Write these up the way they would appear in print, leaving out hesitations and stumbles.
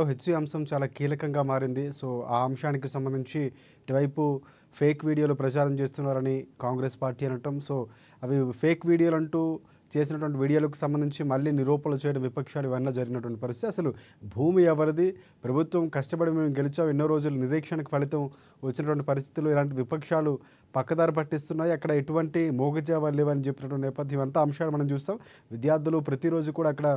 HC అంశం చాలా కీలకంగా మారింది. సో, ఆ అంశానికి సంబంధించి ఇటువైపు ఫేక్ వీడియోలు ప్రచారం చేస్తున్నారని కాంగ్రెస్ పార్టీ అనటం. సో, అవి ఫేక్ వీడియోలంటూ చేసినటువంటి వీడియోలకు సంబంధించి మళ్ళీ నిరూపణలు చేయడం విపక్షాలు ఇవన్నీ జరిగినటువంటి పరిస్థితి. అసలు భూమి ఎవరిది? ప్రభుత్వం కష్టపడి మేము గెలిచాం, ఎన్నో రోజులు నిరీక్షణకు ఫలితం వచ్చినటువంటి పరిస్థితులు ఇలాంటి విపక్షాలు పక్కదారి పట్టిస్తున్నాయి. అక్కడ ఎటువంటి మోగజావాలు లేవని చెప్పినటువంటి నేపథ్యం అంతా అంశాలు మనం చూస్తాం. విద్యార్థులు ప్రతిరోజు కూడా అక్కడ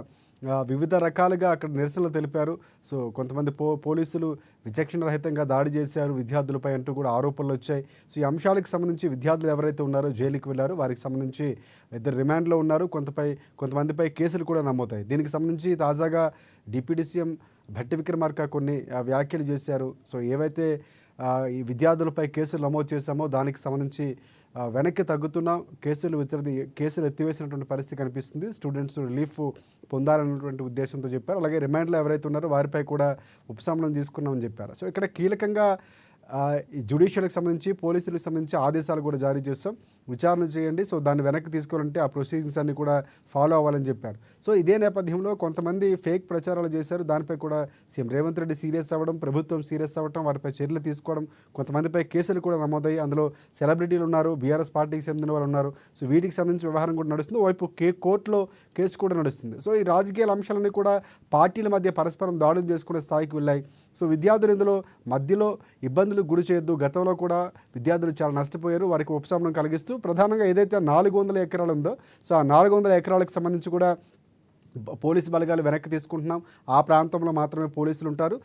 వివిధ రకాలుగా అక్కడ నిరసనలు తెలిపారు. సో, కొంతమంది పోలీసులు విచక్షణ రహితంగా దాడి చేశారు విద్యార్థులపై అంటూ కూడా ఆరోపణలు వచ్చాయి. సో, ఈ అంశాలకు సంబంధించి విద్యార్థులు ఎవరైతే ఉన్నారో జైలుకి వెళ్ళారో వారికి సంబంధించి ఇద్దరు రిమాండ్లో ఉన్నారు. కొంతమందిపై కేసులు కూడా నమోదాయి. దీనికి సంబంధించి తాజాగా డిప్యూటీ సీఎం భట్టి విక్రమార్క కొన్ని వ్యాఖ్యలు చేశారు. సో, ఏవైతే ఈ విద్యార్థులపై కేసులు నమోదు చేశామో దానికి సంబంధించి వెనక్కి తగ్గుతున్నాం, కేసులు ఎత్తివేసినటువంటి పరిస్థితి కనిపిస్తుంది. స్టూడెంట్స్ రిలీఫ్ పొందాలన్నటువంటి ఉద్దేశంతో చెప్పారు. అలాగే రిమాండ్లో ఎవరైతే ఉన్నారో వారిపై కూడా ఉపశమనం తీసుకున్నామని చెప్పారు. సో, ఇక్కడ కీలకంగా ఈ జ్యుడిషియల్కి సంబంధించి పోలీసులకు సంబంధించి ఆదేశాలు కూడా జారీ చేస్తాం, విచారణ చేయండి. సో, దాన్ని వెనక్కి తీసుకోవాలంటే ఆ ప్రొసీడింగ్స్ అన్ని కూడా ఫాలో అవ్వాలని చెప్పారు. సో, ఇదే నేపథ్యంలో కొంతమంది ఫేక్ ప్రచారాలు చేశారు. దానిపై కూడా సీఎం రేవంత్ రెడ్డి సీరియస్ అవ్వడం, ప్రభుత్వం సీరియస్ అవ్వడం, వాటిపై చర్యలు తీసుకోవడం, కొంతమందిపై కేసులు కూడా నమోదయ్యి అందులో సెలబ్రిటీలు ఉన్నారు, బీఆర్ఎస్ పార్టీకి చెందిన వాళ్ళు ఉన్నారు. సో, వీటికి సంబంధించి వ్యవహారం కూడా నడుస్తుంది. వైపు కోర్టులో కేసు కూడా నడుస్తుంది. సో, ఈ రాజకీయాల అంశాలన్నీ కూడా పార్టీల మధ్య పరస్పరం దాడులు చేసుకునే స్థాయికి వెళ్ళాయి. సో, విద్యార్థులు ఇందులో మధ్యలో ఇబ్బందులు గురి చేయొద్దు. గతంలో కూడా విద్యార్థులు చాలా నష్టపోయారు, వారికి ఉపశమనం కలిగిస్తూ ప్రధానంగా ఏదైతే 400 ఎకరాలు ఉందో, సో ఆ 400 ఎకరాలకు సంబంధించి కూడా పోలీసు బలగాలు వెనక్కి తీసుకుంటున్నాం. ఆ ప్రాంతంలో మాత్రమే పోలీసులు ఉంటారు.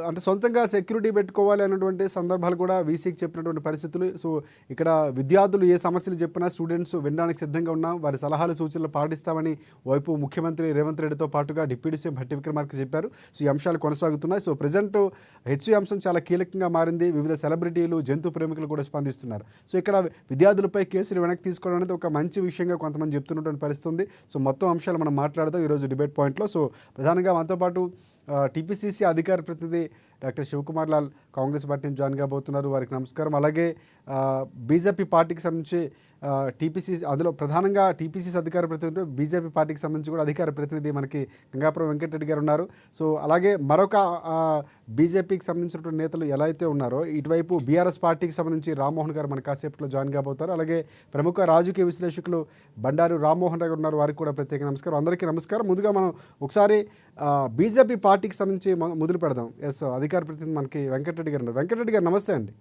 అంటే సొంతంగా సెక్యూరిటీ పెట్టుకోవాలి అన్నటువంటి సందర్భాలు కూడా వీసీకి చెప్పినటువంటి పరిస్థితులు. సో, ఇక్కడ విద్యార్థులు ఏ సమస్యలు చెప్పినా స్టూడెంట్స్ వినడానికి సిద్ధంగా ఉన్నాం, వారి సలహాలు సూచనలు పాటిస్తామని వైపు ముఖ్యమంత్రి రేవంత్ రెడ్డితో పాటుగా డిప్యూటీ సీఎం భట్టి విక్రమార్క చెప్పారు. సో, ఈ అంశాలు కొనసాగుతున్నాయి. సో, ప్రజెంట్ హెచ్‌సి అంశం చాలా కీలకంగా మారింది. వివిధ సెలబ్రిటీలు, జంతు ప్రేమికులు కూడా స్పందిస్తున్నారు. సో, ఇక్కడ విద్యార్థులపై కేసులు వెనక్కి తీసుకోవడం అనేది ఒక మంచి విషయంగా కొంతమంది చెప్తున్నటువంటి పరిస్థితి ఉంది. సో, మొత్తం అంశాలు మనం మాట్లాడదాం ఈరోజు డిబేట్ పాయింట్లో. సో, ప్రధానంగా మనతో పాటు టీపీసీసీ అధికార ప్రతినిధి డాక్టర్ శివకుమార్ లాల్ కాంగ్రెస్ పార్టీని జాయిన్ కాబోతున్నారు. వారికి నమస్కారం. అలాగే బీజేపీ పార్టీకి సంబంధించి టీపీసీసీ, అందులో ప్రధానంగా టీపీసీసీ అధికార ప్రతినిధి, బీజేపీ పార్టీకి సంబంధించి కూడా అధికార ప్రతినిధి మనకి గంగాపురం వెంకటరెడ్డి గారు ఉన్నారు. సో, అలాగే మరొక బీజేపీకి సంబంధించినటువంటి నేతలు ఎలా అయితే ఉన్నారో ఇటువైపు బీఆర్ఎస్ పార్టీకి సంబంధించి రామ్మోహన్ గారు మన కాసేపట్లో జాయిన్ కాబోతారు. అలాగే ప్రముఖ రాజకీయ విశ్లేషకులు బండారు రామ్మోహన్ రావు ఉన్నారు, వారికి కూడా ప్రత్యేక నమస్కారం. అందరికీ నమస్కారం. ముందుగా మనం ఒకసారి బీజేపీ పార్టీకి సంబంధించి మొదలు పెడదాం. ఎస్, అధికార ప్రతినిధి మనకి వెంకటరెడ్డి గారు ఉన్నారు. వెంకటరెడ్డి గారు నమస్తే అండి.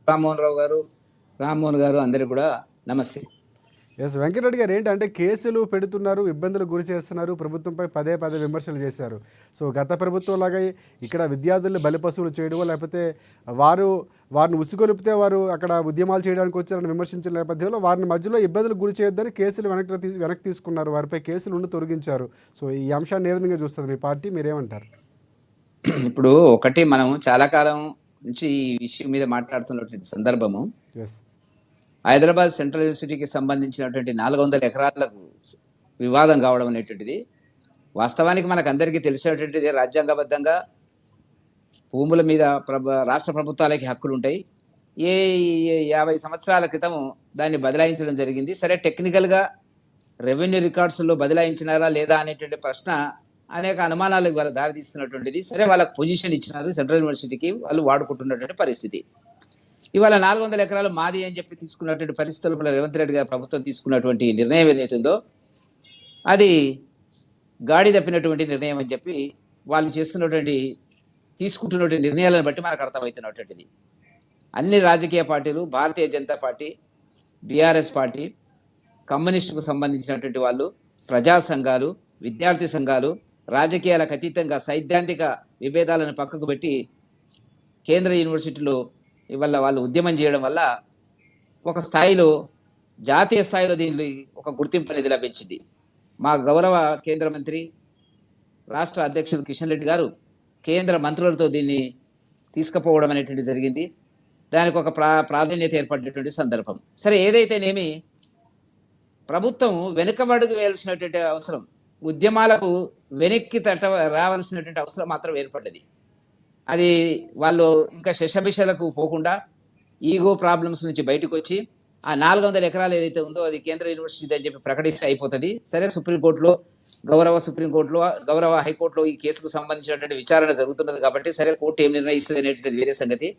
రామ్మోహన్ గారు అందరికీ కూడా నమస్తే. ఎస్, వెంకటరెడ్డి గారు ఏంటంటే కేసులు పెడుతున్నారు, ఇబ్బందులు గురి చేస్తున్నారు, ప్రభుత్వంపై పదే విమర్శలు చేశారు. సో, గత ప్రభుత్వం లాగా ఇక్కడ విద్యార్థుల్ని బలిపశువులు చేయడమో లేకపోతే వారిని ఉసుగొలిపితే వారు అక్కడ ఉద్యమాలు చేయడానికి వచ్చారని విమర్శించిన నేపథ్యంలో వారిని మధ్యలో ఇబ్బందులు గురి చేయొద్దని కేసులు వెనక్కి తీసుకున్నారు, వారిపై కేసులు ఉండి తొలగించారు. సో, ఈ అంశాన్ని ఏ విధంగా చూస్తుంది మీ పార్టీ, మీరేమంటారు? ఇప్పుడు ఒకటి, మనం చాలా కాలం నుంచి ఈ విషయం మీద మాట్లాడుతున్నటువంటి సందర్భము, హైదరాబాద్ సెంట్రల్ యూనివర్సిటీకి సంబంధించినటువంటి 400 ఎకరాలకు వివాదం కావడం అనేటువంటిది వాస్తవానికి మనకు అందరికీ తెలిసినటువంటిది. రాజ్యాంగబద్ధంగా భూముల మీద రాష్ట్ర ప్రభుత్వాలకి హక్కులు ఉంటాయి. 50 సంవత్సరాల క్రితం దాన్ని బదలాయించడం జరిగింది. సరే, టెక్నికల్గా రెవెన్యూ రికార్డ్స్లో బదలాయించినారా లేదా అనేటువంటి ప్రశ్న అనేక అనుమానాలకు వాళ్ళ దారితీస్తున్నటువంటిది. సరే, వాళ్ళకి పొజిషన్ ఇచ్చినారు, సెంట్రల్ యూనివర్సిటీకి వాళ్ళు వాడుకుంటున్నటువంటి పరిస్థితి. ఇవాళ 400 ఎకరాలు మాది అని చెప్పి తీసుకున్నటువంటి పరిస్థితుల్లో రేవంత్ రెడ్డి గారి ప్రభుత్వం తీసుకున్నటువంటి నిర్ణయం ఏదైతుందో అది గాడి తప్పినటువంటి నిర్ణయం అని చెప్పి వాళ్ళు తీసుకుంటున్నటువంటి నిర్ణయాలను బట్టి మనకు అర్థమవుతున్నటువంటిది. అన్ని రాజకీయ పార్టీలు, Bharatiya Janata party, BRS party, కమ్యూనిస్టుకు సంబంధించినటువంటి వాళ్ళు, ప్రజా సంఘాలు, విద్యార్థి సంఘాలు, రాజకీయాలకు అతీతంగా సైద్ధాంతిక విభేదాలను పక్కకు పెట్టి కేంద్ర యూనివర్సిటీలో ఇవాళ వాళ్ళు ఉద్యమం చేయడం వల్ల ఒక స్థాయిలో, జాతీయ స్థాయిలో దీనికి ఒక గుర్తింపు అనేది లభించింది. మా గౌరవ కేంద్ర మంత్రి, రాష్ట్ర అధ్యక్షుడు కిషన్ రెడ్డి గారు కేంద్ర మంత్రులతో దీన్ని తీసుకుపోవడం అనేటువంటి జరిగింది. దానికి ఒక ప్రాధాన్యత ఏర్పడినటువంటి సందర్భం. సరే, ఏదైతేనేమి ప్రభుత్వం వెనుకబడుగు వేయాల్సినటువంటి అవసరం, ఉద్యమాలకు వెనక్కి రావాల్సినటువంటి అవసరం మాత్రం ఏర్పడ్డది. అది వాళ్ళు ఇంకా శషభిషలకు పోకుండా ఈగో ప్రాబ్లమ్స్ నుంచి బయటకు వచ్చి ఆ 400 ఎకరాలు ఏదైతే ఉందో అది కేంద్ర యూనివర్సిటీ అని చెప్పి ప్రకటిస్తే అయిపోతుంది. సరే, సుప్రీంకోర్టులో గౌరవ సుప్రీంకోర్టులో, గౌరవ హైకోర్టులో ఈ కేసుకు సంబంధించినటువంటి విచారణ జరుగుతున్నది కాబట్టి సరే కోర్టు ఏం నిర్ణయిస్తుంది అనేటువంటిది వేరే సంగతి.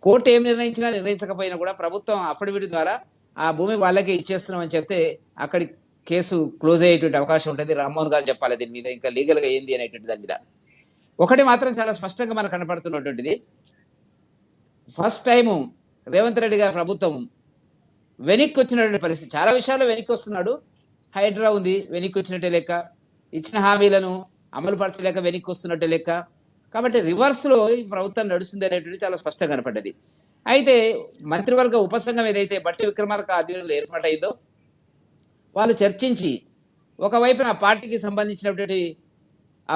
కోర్టు ఏం నిర్ణయించినా నిర్ణయించకపోయినా కూడా ప్రభుత్వం అఫిడవిట్ ద్వారా ఆ భూమి వాళ్ళకే ఇచ్చేస్తున్నామని చెప్తే అక్కడి కేసు క్లోజ్ అయ్యేటువంటి అవకాశం ఉంటుంది. రామ్మోహన్ గారు చెప్పాలి దీని మీద ఇంకా లీగల్గా ఏంది అనేటువంటి దాని మీద. ఒకటి మాత్రం చాలా స్పష్టంగా మనకు కనపడుతున్నటువంటిది, ఫస్ట్ టైము రేవంత్ రెడ్డి గారి ప్రభుత్వం వెనక్కి వచ్చినటువంటి పరిస్థితి. చాలా విషయాల్లో వెనక్కి వస్తున్నాడు. హైడ్రా ఉంది, వెనక్కి వచ్చినట్టే లెక్క. ఇచ్చిన హామీలను అమలు పరచలేక వెనక్కి వస్తున్నట్టే లెక్క. కాబట్టి రివర్స్లో ఈ ప్రభుత్వం నడుస్తుంది అనేటువంటి చాలా స్పష్టంగా కనపడ్డది. అయితే మంత్రివర్గ ఉపసంఘం ఏదైతే బట్టి విక్రమార్క ఆధ్వర్యంలో ఏర్పాటైందో వాళ్ళు చర్చించి ఒకవైపున పార్టీకి సంబంధించినటువంటి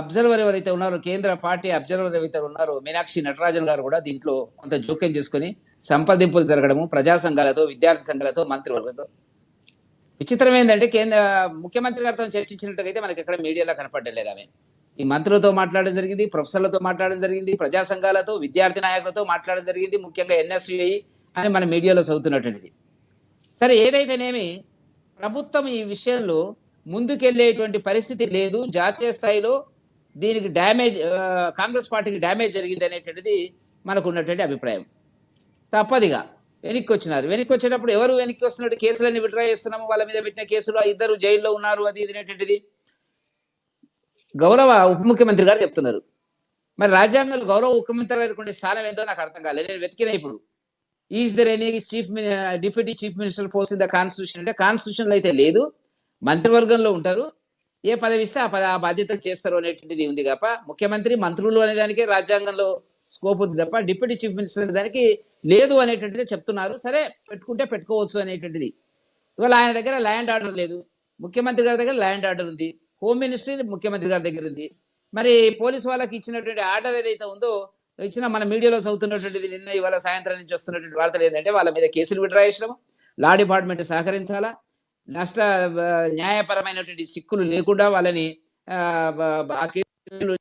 అబ్జర్వర్ ఎవరైతే ఉన్నారో, కేంద్ర పార్టీ అబ్జర్వర్ ఎవరైతే ఉన్నారో మీనాక్షి నటరాజన్ గారు కూడా దీంట్లో కొంత జోక్యం చేసుకుని సంప్రదింపులు జరగడము ప్రజా సంఘాలతో, విద్యార్థి సంఘాలతో, మంత్రివర్గంతో. విచిత్రం ఏంటంటే ముఖ్యమంత్రి గారితో చర్చించినట్టుగైతే మనకి ఎక్కడ మీడియాలో కనపడలేదు. ఆమె ఈ మంత్రులతో మాట్లాడడం జరిగింది, ప్రొఫెసర్లతో మాట్లాడడం జరిగింది, ప్రజా సంఘాలతో, విద్యార్థి నాయకులతో మాట్లాడడం జరిగింది, ముఖ్యంగా ఎన్ఎస్యుఐ అని మన మీడియాలో చదువుతున్నటువంటిది. సరే ఏదైతేనేమి ప్రభుత్వం ఈ విషయంలో ముందుకెళ్లేటువంటి పరిస్థితి లేదు. జాతీయ స్థాయిలో దీనికి డ్యామేజ్, కాంగ్రెస్ పార్టీకి డ్యామేజ్ జరిగింది అనేటువంటిది మనకు ఉన్నటువంటి అభిప్రాయం. తప్పదిగా వెనక్కి వచ్చినారు. వెనక్కి వచ్చేటప్పుడు ఎవరు వెనక్కి వస్తున్నట్టు, కేసులన్నీ విడ్రా చేస్తున్నాము, వాళ్ళ మీద పెట్టిన కేసులు, ఇద్దరు జైల్లో ఉన్నారు, అది ఇది అనేటువంటిది గౌరవ ఉప ముఖ్యమంత్రి గారు చెప్తున్నారు. మరి రాజ్యాంగంలో గౌరవ ముఖ్యమంత్రి గారికి స్థానం ఏందో నాకు అర్థం కాలేదు. నేను వెతికిన ఇప్పుడు is there any deputy chief minister post in the constitution అంటే కాన్స్టిట్యూషన్లో అయితే లేదు. మంత్రివర్గంలో ఉంటారు, ఏ పదవి ఇస్తే ఆ బాధ్యత చేస్తారు అనేటువంటిది ఉంది తప్ప ముఖ్యమంత్రి మంత్రులు అనే దానికి రాజ్యాంగంలో స్కోప్ ఉంది తప్ప డిప్యూటీ చీఫ్ మినిస్టర్ అనే దానికి లేదు అనేటువంటిది చెప్తున్నారు. సరే పెట్టుకుంటే పెట్టుకోవచ్చు అనేటువంటిది. ఇవాళ ఆయన దగ్గర ల్యాండ్ ఆర్డర్ లేదు, ముఖ్యమంత్రి గారి దగ్గర ల్యాండ్ ఆర్డర్ ఉంది, హోమ్ మినిస్ట్రీ ముఖ్యమంత్రి గారి దగ్గర ఉంది. మరి పోలీసు వాళ్ళకి ఇచ్చినటువంటి ఆర్డర్ ఏదైతే ఉందో ఇచ్చిన మన మీడియాలో చదువుతున్నటువంటిది నిన్న ఇవాళ సాయంత్రం నుంచి వస్తున్నటువంటి వార్తలు ఏంటంటే వాళ్ళ మీద కేసులు విడ్రా చేసడం, లా డిపార్ట్మెంట్ సహకరించాలా, న్యాయపరమైనటువంటి చిక్కులు లేకుండా వాళ్ళని ఆ కేసులు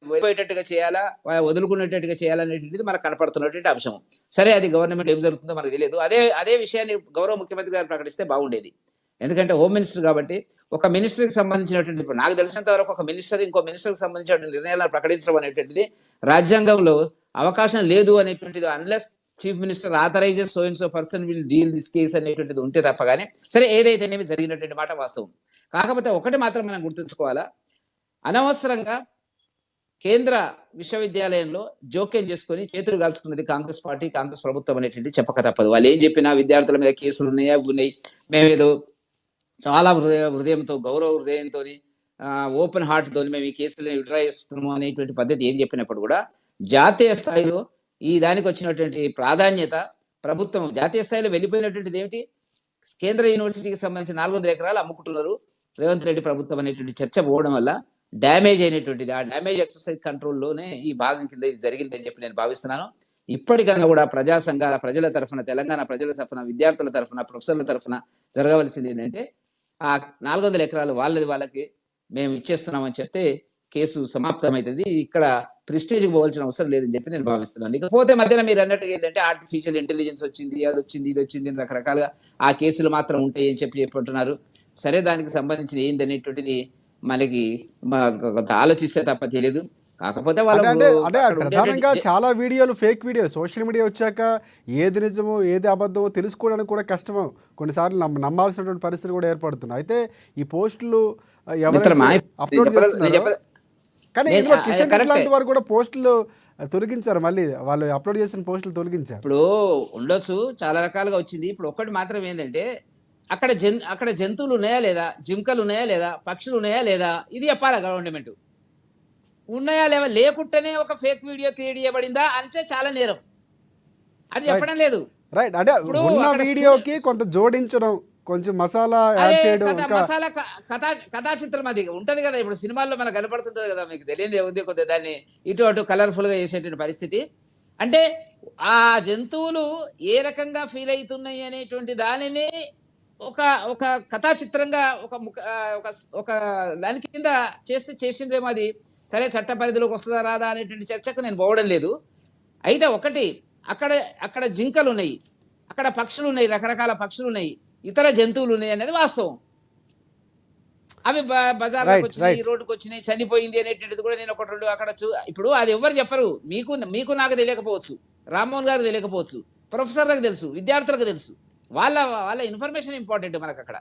పోయేటట్టుగా చేయాలా, వదులుకునేటట్టుగా చేయాలనేటువంటిది మనకు కనపడుతున్నటువంటి అంశం. సరే అది గవర్నమెంట్ ఏం జరుగుతుందో మనకు తెలియదు. అదే విషయాన్ని గౌరవ ముఖ్యమంత్రి గారు ప్రకటిస్తే బాగుండేది. ఎందుకంటే హోమ్ మినిస్టర్ కాబట్టి ఒక మినిస్టర్కి సంబంధించినటువంటి, ఇప్పుడు నాకు తెలిసినంత వరకు ఒక మినిస్టర్ ఇంకో మినిస్టర్కి సంబంధించినటువంటి నిర్ణయాలను ప్రకటించడం అనేటువంటిది రాజ్యాంగంలో అవకాశం లేదు అనేటువంటిది. Unless chief minister authorises so and so person will deal this case అనేటువంటిది ఉంటే తప్పగానే. సరే ఏదైతేనేమి జరిగినటువంటి మాట వాస్తవం. కాకపోతే ఒకటి మాత్రం మనం గుర్తుంచుకోవాలా, అనవసరంగా కేంద్ర విశ్వవిద్యాలయంలో జోక్యం చేసుకుని చేతులు కాల్చుకున్నది కాంగ్రెస్ పార్టీ, కాంగ్రెస్ ప్రభుత్వం అనేటువంటి చెప్పక తప్పదు. వాళ్ళు ఏం చెప్పినా విద్యార్థుల మీద కేసులు ఉన్నాయా ఉన్నాయి, మేమేదో చాలా హృదయంతో, గౌరవ హృదయంతో, ఓపెన్ హార్ట్తో మేము ఈ కేసులను విడ్రా చేస్తున్నాము అనేటువంటి పద్ధతి ఏం చెప్పినప్పుడు కూడా జాతీయ స్థాయిలో ఈ దానికి వచ్చినటువంటి ప్రాధాన్యత ప్రభుత్వం జాతీయ స్థాయిలో వెళ్ళిపోయినటువంటిది ఏమిటి, కేంద్ర యూనివర్సిటీకి సంబంధించి 400 ఎకరాలు అమ్ముకుంటున్నారు రేవంత్ రెడ్డి ప్రభుత్వం అనేటువంటి చర్చ పోవడం వల్ల డ్యామేజ్ అయినటువంటిది. ఆ డ్యామేజ్ ఎక్సర్సైజ్ కంట్రోల్లోనే ఈ భాగం కింద ఇది జరిగిందని చెప్పి నేను భావిస్తున్నాను. ఇప్పటికన్నా కూడా ప్రజా సంఘాల, ప్రజల తరఫున, తెలంగాణ ప్రజల తరఫున, విద్యార్థుల తరఫున, ప్రొఫెసర్ల తరఫున జరగవలసింది ఏంటంటే ఆ 400 ఎకరాలు వాళ్ళకి మేము ఇచ్చేస్తున్నామని చెప్తే కేసు సమాప్తమవుతుంది. ఇక్కడ ప్రెస్టేజ్కి పోవాల్సిన అవసరం లేదని చెప్పి నేను భావిస్తున్నాను. ఇకపోతే మధ్యన మీరు అన్నట్టుగా ఏంటంటే ఆర్టిఫిషియల్ ఇంటెలిజెన్స్ వచ్చింది, అది వచ్చింది, ఇది వచ్చింది, రకరకాలుగా ఆ కేసులు మాత్రం ఉంటాయి అని చెప్పుకుంటున్నారు. సరే దానికి సంబంధించిన ఏంది అనేటువంటిది మనకి కొంత ఆలోచిస్తే తప్ప తెలియదు. కాకపోతే అంటే ప్రధానంగా చాలా వీడియోలు ఫేక్ వీడియోలు సోషల్ మీడియా వచ్చాక ఏది నిజమో ఏది అబద్ధమో తెలుసుకోవడానికి కూడా కష్టం, కొన్నిసార్లు నమ్మాల్సినటువంటి పరిస్థితులు కూడా ఏర్పడుతున్నాయి. అయితే ఈ పోస్టులు అప్లోడ్ చేస్తున్నారు కానీ ఇందులో కిషన్ రెడ్డి లాంటి వారు కూడా పోస్టులు తొలగించారు, మళ్ళీ వాళ్ళు అప్లోడ్ చేసిన పోస్టులు తొలగించారు. ఇప్పుడు ఉండొచ్చు, చాలా రకాలుగా వచ్చింది. ఇప్పుడు ఒక్కటి మాత్రం ఏంటంటే అక్కడ జంతువులు ఉన్నాయా లేదా, జింకలు ఉన్నాయా లేదా, పక్షులు ఉన్నాయా లేదా, ఇది చెప్పాలా గవర్నమెంట్. ఉన్నాయా లేవా, లేకుంటేనే ఒక ఫేక్ వీడియో క్రియేట్ చేయబడిందా అంటే చాలా నేరం, అది చెప్పడం లేదు. రైట్, అంటే ఉన్న వీడియోకి కొంత జోడించడం, కొంచెం మసాలా యాడ్ చేయడం, మసాలా కథా చిత్రం అది ఉంటది కదా. ఇప్పుడు సినిమాల్లో మనకు కనపడుతుంటది కదా, మీకు తెలియదు ఏముంది, కొద్దిగా దాన్ని ఇటు అటు కలర్ఫుల్ గా చేసేటువంటి పరిస్థితి. అంటే ఆ జంతువులు ఏ రకంగా ఫీల్ అవుతున్నాయి అనేటువంటి దానిని ఒక కథా చిత్రంగా ఒక దాని కింద చేసిందేమో. అది సరే చట్ట పరిధిలోకి వస్తుందా రాదా అనేటువంటి చర్చకు నేను పోవడం లేదు. అయితే ఒకటి, అక్కడ జింకలు ఉన్నాయి, అక్కడ పక్షులు ఉన్నాయి, రకరకాల పక్షులు ఉన్నాయి, ఇతర జంతువులు ఉన్నాయి అనేది వాస్తవం. అవి బజార్లోకి రైట్ వచ్చినాయి, రోడ్డుకి వచ్చినాయి, చనిపోయింది అనేటువంటిది కూడా నేను ఒకటి రెండు అక్కడ ఇప్పుడు అది ఎవ్వరు చెప్పరు. మీకు నాకు తెలియకపోవచ్చు, రామ్మోహన్ గారికి తెలియకపోవచ్చు, ప్రొఫెసర్లకు తెలుసు, విద్యార్థులకు తెలుసు. వాళ్ళ వాళ్ళ ఇన్ఫర్మేషన్ ఇంపార్టెంట్ మనకు అక్కడ.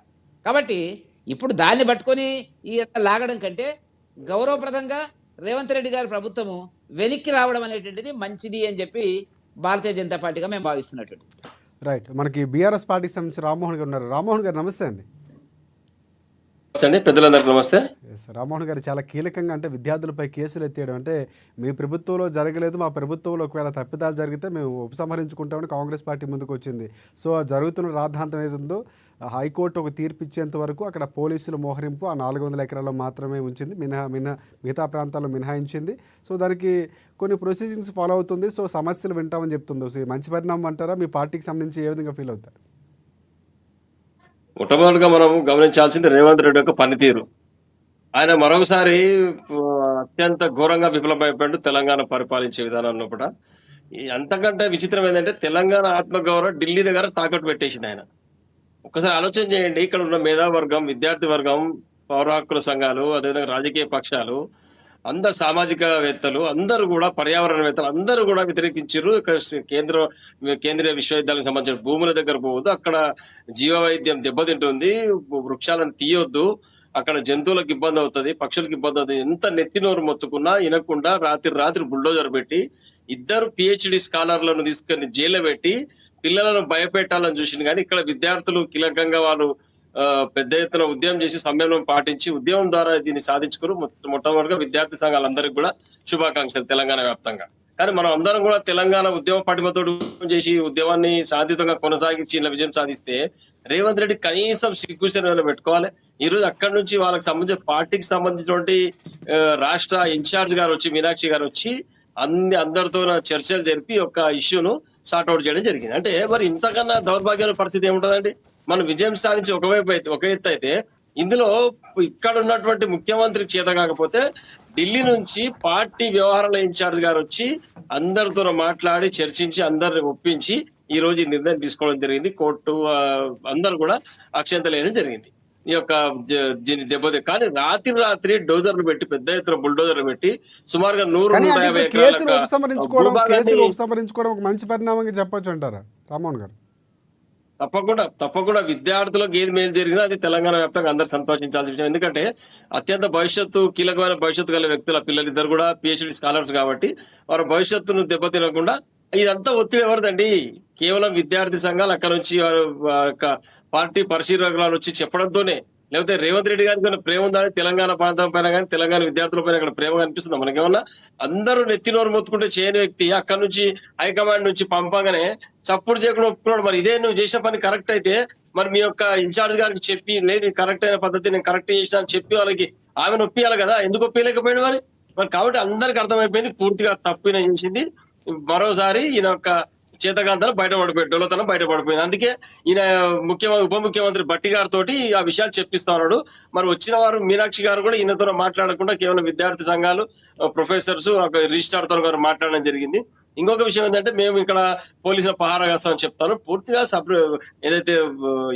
కాబట్టి ఇప్పుడు దాన్ని పట్టుకొని ఈ లాగడం కంటే గౌరవప్రదంగా రేవంత్ రెడ్డి గారి ప్రభుత్వము వెనక్కి రావడం అనేటువంటిది మంచిది అని చెప్పి భారతీయ జనతా పార్టీగా మేము భావిస్తున్నటువంటి. రైట్. మనకి బీఆర్ఎస్ పార్టీకి సంబంధించి రామ్మోహన్ గారు ఉన్నారు. రామ్మోహన్ గారు నమస్తే అండి. అండి పెద్దలందరికీ నమస్తే. రామ్మోహన్ గారు చాలా కీలకంగా అంటే విద్యార్థులపై కేసులు ఎత్తేయడం అంటే మీ ప్రభుత్వంలో జరగలేదు, మా ప్రభుత్వంలో ఒకవేళ తప్పిదాలు జరిగితే మేము ఉపసంహరించుకుంటామని కాంగ్రెస్ పార్టీ ముందుకు వచ్చింది. సో ఆ జరుగుతున్న రాద్ధాంతం ఏదుందో హైకోర్టు ఒక తీర్పు ఇచ్చేంత వరకు అక్కడ పోలీసుల మోహరింపు ఆ 400 ఎకరాల్లో మాత్రమే ఉంచింది, మిగతా ప్రాంతాల్లో మినహాయించింది. సో దానికి కొన్ని ప్రొసీజింగ్స్ ఫాలో అవుతుంది. సో సమస్యలు వింటామని చెప్తుంది. సో మంచి పరిణామం అంటారా? మీ పార్టీకి సంబంధించి ఏ విధంగా ఫీల్ అవుతారు? మొట్టమొదటిగా మనం గమనించాల్సింది రేవంత్ రెడ్డి యొక్క పనితీరు. ఆయన మరొకసారి అత్యంత ఘోరంగా విఫలమైపోయాడు తెలంగాణ పరిపాలించే విధానంలో కూడా. అంతకంటే విచిత్రం ఏంటంటే తెలంగాణ ఆత్మగౌరవం ఢిల్లీ దగ్గర తాకట్టు పెట్టేసింది ఆయన. ఒకసారి ఆలోచన చేయండి, ఇక్కడ ఉన్న మేధావర్గం, విద్యార్థి వర్గం, పౌర హక్కుల సంఘాలు, అదేవిధంగా రాజకీయ పక్షాలు, అందరు సామాజికవేత్తలు, అందరూ కూడా పర్యావరణవేత్తలు అందరూ కూడా వ్యతిరేకించారు. ఇక్కడ కేంద్రీయ విశ్వవిద్యాలయానికి సంబంధించిన భూముల దగ్గర పోవద్దు, అక్కడ జీవ వైద్యం దెబ్బతింటుంది, వృక్షాలను తీయొద్దు, అక్కడ జంతువులకు ఇబ్బంది అవుతుంది, పక్షులకు ఇబ్బంది అవుతుంది. ఎంత నెత్తినోరు మొత్తుకున్నా వినకుండా రాత్రి బుల్డోజర్ పెట్టి 2 PhD స్కాలర్లను తీసుకొని జైల్లో పెట్టి పిల్లలను భయపెట్టాలని చూసింది. కానీ ఇక్కడ విద్యార్థులు కీలకంగా వాళ్ళు పెద్ద ఎత్తున ఉద్యమం చేసి సమ్మేళనం పాటించి ఉద్యమం ద్వారా దీన్ని సాధించుకుని మొట్టమొదటిగా విద్యార్థి సంఘాలందరికీ కూడా శుభాకాంక్షలు తెలంగాణ వ్యాప్తంగా. కానీ మనం అందరం కూడా తెలంగాణ ఉద్యమ పటిమతో చేసి ఉద్యమాన్ని సాధితంగా కొనసాగించి ఇలా విజయం సాధిస్తే రేవంత్ రెడ్డి కనీసం సిగ్గుశరణలో పెట్టుకోవాలి. ఈ రోజు అక్కడి నుంచి వాళ్ళకి సంబంధించిన పార్టీకి సంబంధించినటువంటి రాష్ట్ర ఇన్ఛార్జ్ గారు వచ్చి, మీనాక్షి గారు వచ్చి అందరితో చర్చలు జరిపి ఒక ఇష్యూను సార్ట్అవుట్ చేయడం జరిగింది. అంటే మరి ఇంతకన్నా దౌర్భాగ్యమైన పరిస్థితి ఏముంటదండి? మనం విజయం సాధించి ఒక ఎత్తు అయితే ఇందులో ఇక్కడ ఉన్నటువంటి ముఖ్యమంత్రి చేత కాకపోతే ఢిల్లీ నుంచి పార్టీ వ్యవహారాల ఇన్ఛార్జ్ గారు వచ్చి అందరితో మాట్లాడి చర్చించి అందరిని ఒప్పించి ఈ రోజు ఈ నిర్ణయం తీసుకోవడం జరిగింది. కోర్టు అందరూ కూడా అక్షంతలు వేయడం జరిగింది ఈ యొక్క దీన్ని దెబ్బతే. కానీ రాత్రి డోజర్లు పెట్టి, పెద్ద ఎత్తున బుల్డోజర్లు పెట్టి సుమారుగా 100-150 కేసులు ఉపసంహరించుకోవడం ఒక మంచి పరిణామంగా చెప్పొచ్చు అంటారా రామ్మోహన్ గారు? తప్పకుండా విద్యార్థులకు ఏది మేలు జరిగినా అది తెలంగాణ వ్యాప్తంగా అందరు సంతోషించాల్సిన విషయం. ఎందుకంటే అత్యంత కీలకమైన భవిష్యత్తు గల వ్యక్తుల పిల్లలిద్దరు కూడా PhD స్కాలర్స్ కాబట్టి వారి భవిష్యత్తును దెబ్బతినకుండా ఇదంతా ఒత్తిడి ఎవరిదండి? కేవలం విద్యార్థి సంఘాలు అక్కడ నుంచి పార్టీ పరిశీలకులు వచ్చి చెప్పడంతోనే, లేకపోతే రేవంత్ రెడ్డి గారికి ప్రేమ ఉందని తెలంగాణ ప్రాంతం పైన కానీ తెలంగాణ విద్యార్థుల పైన అక్కడ ప్రేమ కనిపిస్తుంది మనకేమన్నా? అందరూ నెత్తినోరు మొత్తుకుంటే చేయని వ్యక్తి అక్కడ నుంచి హైకమాండ్ నుంచి పంపగానే చప్పుడు చేయకుండా ఒప్పుకున్నాడు. మరి ఇదే నువ్వు చేసిన పని కరెక్ట్ అయితే మరి మీ యొక్క ఇన్ఛార్జ్ గారికి చెప్పి, లేదు కరెక్ట్ అయిన పద్ధతి నేను కరెక్ట్ చేసిన అని చెప్పి వాళ్ళకి ఆమెను ఒప్పియాలి కదా, ఎందుకు ఒప్పియలేకపోయాడు మరి? కాబట్టి అందరికి అర్థమైపోయింది పూర్తిగా తప్పిన చేసింది. మరోసారి ఈయన యొక్క చేతకాంతనం బయటపడిపోయింది, డొల్లతనం బయటపడిపోయింది. అందుకే ఈయన ఉప ముఖ్యమంత్రి భట్టి గారితో ఆ విషయాలు చెప్పిస్తా ఉన్నాడు. మరి వచ్చిన వారు మీనాక్షి గారు కూడా ఈయనతో మాట్లాడకుండా కేవలం విద్యార్థి సంఘాలు, ప్రొఫెసర్స్, రిజిస్ట్రార్ తో గారు మాట్లాడడం జరిగింది. ఇంకొక విషయం ఏంటంటే మేము ఇక్కడ పోలీసుల పహారా కాస్తామని చెప్తాను. పూర్తిగా ఏదైతే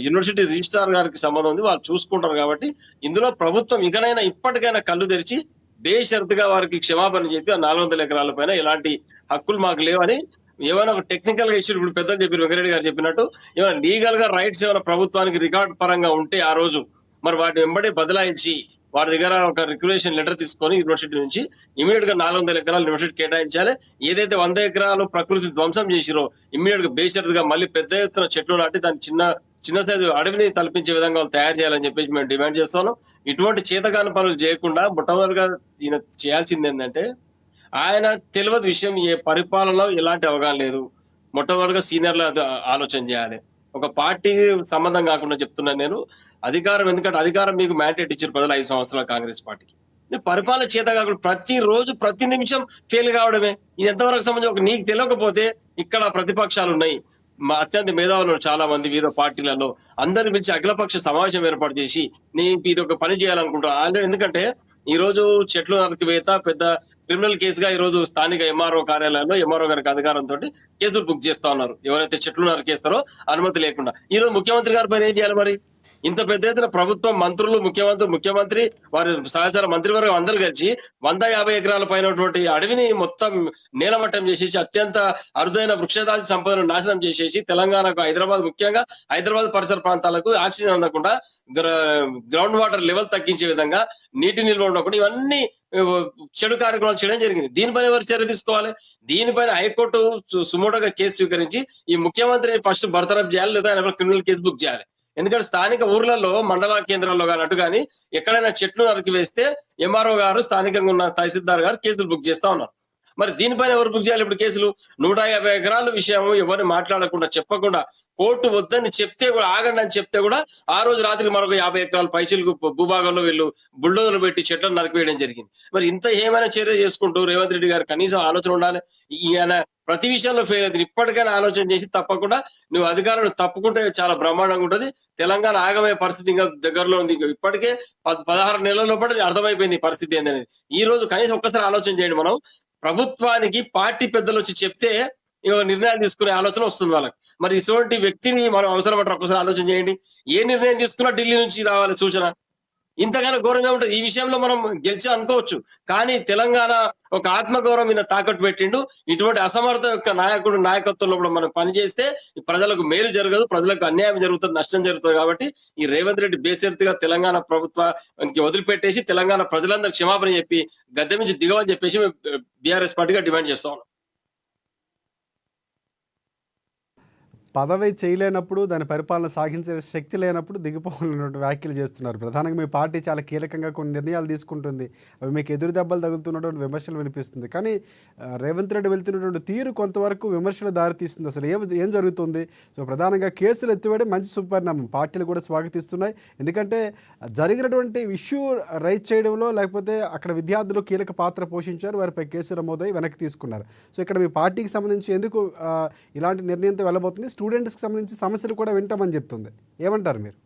యూనివర్సిటీ రిజిస్ట్రార్ గారికి సంబంధం ఉంది వాళ్ళు చూసుకుంటారు. కాబట్టి ఇందులో ప్రభుత్వం ఇప్పటికైనా కళ్ళు తెరిచి బేషరతుగా వారికి క్షమాపణ చెప్పి ఆ 400 ఎకరాల పైన ఎలాంటి హక్కులు మాకు లేవని, ఏమైనా ఒక టెక్నికల్ గా ఇష్యూ ఇప్పుడు పెద్దలు చెప్పారు, వెంకరెడ్డి గారు చెప్పినట్టు ఏమైనా లీగల్ గా రైట్స్ ఏమైనా ప్రభుత్వానికి రికార్డ్ పరంగా ఉంటే ఆ రోజు మరి వాటిని వెంబడి బదలాయించి వారి దగ్గర ఒక రిక్యులేషన్ లెటర్ తీసుకొని యూనివర్సిటీ నుంచి ఇమీడియట్ గా 400 ఎకరాలు యూనివర్సిటీ కేటాయించాలి. ఏదైతే 100 ఎకరాలు ప్రకృతి ధ్వంసం చేసిరో ఇమీడియట్ గా బేషరతుగా మళ్ళీ పెద్ద ఎత్తున చెట్లు నాటి దాన్ని చిన్న సైజు అడవిని తలపించే విధంగా తయారు చేయాలని చెప్పేసి మేము డిమాండ్ చేస్తాను. ఇటువంటి చేతకాని పనులు చేయకుండా మొట్టమొదటిగా ఈయన చేయాల్సింది ఏంటంటే, ఆయన తెలియదు విషయం, ఏ పరిపాలనలో ఎలాంటి అవగాహన లేదు. మొట్టమొదటిగా సీనియర్లు ఆలోచన చేయాలి. ఒక పార్టీ సంబంధం కాకుండా చెప్తున్నాను నేను. ఎందుకంటే అధికారం మీకు మ్యాండేట్ ఇచ్చారు ప్రజలు 5 సంవత్సరాలు కాంగ్రెస్ పార్టీకి. పరిపాలన చేత కాకుండా ప్రతిరోజు ప్రతి నిమిషం ఫెయిల్ కావడమే. ఇది ఎంతవరకు సంబంధించి నీకు తెలియకపోతే ఇక్కడ ప్రతిపక్షాలు ఉన్నాయి, అత్యంత మేధావులు చాలా మంది వివిధ పార్టీలలో, అందరి మించి అఖిలపక్ష సమావేశం ఏర్పాటు చేసి నీకు ఇది ఒక పని చేయాలనుకుంటున్నాను. ఎందుకంటే ఈ రోజు చెట్లు నరికివేత పెద్ద క్రిమినల్ కేసుగా ఈ రోజు స్థానిక MRO కార్యాలయంలో MRO గారికి అధికారంతో కేసులు బుక్ చేస్తా ఉన్నారు. ఎవరైతే చెట్లు నరికేస్తారో అనుమతి లేకుండా. ఈ రోజు ముఖ్యమంత్రి గారి పైన ఏం చేయాలి మరి? ఇంత పెద్ద ఎత్తున ప్రభుత్వం, మంత్రులు, ముఖ్యమంత్రి వారి సహచర మంత్రివర్గం అందరూ కలిసి 150 ఎకరాల పైన అడవిని మొత్తం నేలమట్టం చేసేసి అత్యంత అరుదైన వృక్షజాతి సంపదను నాశనం చేసేసి తెలంగాణకు, ముఖ్యంగా హైదరాబాద్ పరిసర ప్రాంతాలకు ఆక్సిజన్ అందకుండా, గ్రౌండ్ వాటర్ లెవెల్ తగ్గించే విధంగా, నీటి నిల్వ ఉండకుండా ఇవన్నీ చెడు కార్యక్రమాలు చేయడం జరిగింది. దీనిపైన ఎవరు చర్య తీసుకోవాలి? దీనిపైన హైకోర్టు సుమోటోగా కేసు స్వీకరించి ఈ ముఖ్యమంత్రిని ఫస్ట్ బర్తరఫ్ చేయాలి, లేదా ఆయన క్రిమినల్ కేసు బుక్ చేయాలి. ఎందుకంటే స్థానిక ఊర్లలో, మండల కేంద్రాల్లో కానీ అటు కానీ ఎక్కడైనా చెట్లు నరికి వేస్తే ఎంఆర్ఓ గారు, స్థానికంగా ఉన్న తహసీల్దార్ గారు కేసులు బుక్ చేస్తా ఉన్నారు. మరి దీనిపైన ఎవరు బుక్ చేయాలి ఇప్పుడు కేసులు? 150 ఎకరాల విషయం ఎవరిని మాట్లాడకుండా, చెప్పకుండా, కోర్టు వద్దని చెప్తే కూడా, ఆగండి అని చెప్తే కూడా ఆ రోజు రాత్రి మరొక 50 ఎకరాల పైసలకు భూభాగంలో వీళ్ళు బుల్డోజర్లు పెట్టి చెట్లను నరికివేయడం జరిగింది. మరి ఇంత ఏమైనా చర్య చేసుకుంటూ రేవంత్ రెడ్డి గారు కనీసం ఆలోచన ఉండాలి. ఈయన ప్రతి విషయంలో ఫెయిల్ అవుతుంది. ఇప్పటికైనా ఆలోచన చేసి తప్పకుండా నువ్వు అధికారులను తప్పుకుంటే చాలా బ్రహ్మాండంగా ఉంటది. తెలంగాణ ఆగమయ్యే పరిస్థితి ఇంకా దగ్గరలో ఉంది. ఇప్పటికే 16 నెలల లోపల అర్థమైపోయింది పరిస్థితి ఏంటనేది. ఈ రోజు కనీసం ఒక్కసారి ఆలోచన చేయండి. మనం ప్రభుత్వానికి పార్టీ పెద్దలు వచ్చి చెప్తే నిర్ణయాలు తీసుకునే ఆలోచన వస్తుంది వాళ్ళకి. మరి ఇటువంటి వ్యక్తిని మనం అవసరం అంటారు? ఒక్కసారి ఆలోచన చేయండి. ఏ నిర్ణయం తీసుకున్నా ఢిల్లీ నుంచి రావాలి సూచన. ఇంతగానో ఘోరంగా ఉంటుంది. ఈ విషయంలో మనం గెలిచి అనుకోవచ్చు, కానీ తెలంగాణ ఒక ఆత్మగౌరవం మీద తాకట్టు పెట్టిండు. ఇటువంటి అసమర్థ యొక్క నాయకత్వంలో కూడా మనం పనిచేస్తే ప్రజలకు మేలు జరగదు, ప్రజలకు అన్యాయం జరుగుతుంది, నష్టం జరుగుతుంది. కాబట్టి ఈ రేవంత్ రెడ్డి బేసెర్తిగా తెలంగాణ ప్రభుత్వానికి వదిలిపెట్టేసి తెలంగాణ ప్రజలందరూ క్షమాపణ చెప్పి గద్దె నుంచి దిగవని చెప్పేసి బీఆర్ఎస్ పార్టీగా డిమాండ్ చేస్తా ఉన్నాం. పదవి చేయలేనప్పుడు, దాని పరిపాలన సాగించే శక్తి లేనప్పుడు దిగిపోవాలన్నటువంటి వ్యాఖ్యలు చేస్తున్నారు. ప్రధానంగా మీ పార్టీ చాలా కీలకంగా కొన్ని నిర్ణయాలు తీసుకుంటుంది, అవి మీకు ఎదురు దెబ్బలు తగులుతున్నటువంటి విమర్శలు వినిపిస్తుంది. కానీ రేవంత్ రెడ్డి వెళ్తున్నటువంటి తీరు కొంతవరకు విమర్శలు దారితీస్తుంది. అసలు ఏం జరుగుతుంది? సో ప్రధానంగా కేసులు ఎత్తివేయడం మంచి సుపరిణామం, పార్టీలు కూడా స్వాగతిస్తున్నాయి. ఎందుకంటే జరిగినటువంటి ఇష్యూ రైజ్ చేయడంలో, లేకపోతే అక్కడ విద్యార్థులు కీలక పాత్ర పోషించారు, వారిపై కేసు నమోదై వెనక్కి తీసుకున్నారు. సో ఇక్కడ మీ పార్టీకి సంబంధించి ఎందుకు ఇలాంటి నిర్ణయంతో వెళ్ళబోతుంది? స్టూడెంట్స్కి సంబంధించి సమస్యలు కూడా వింటామని చెప్తుంది. ఏమంటారు మీరు?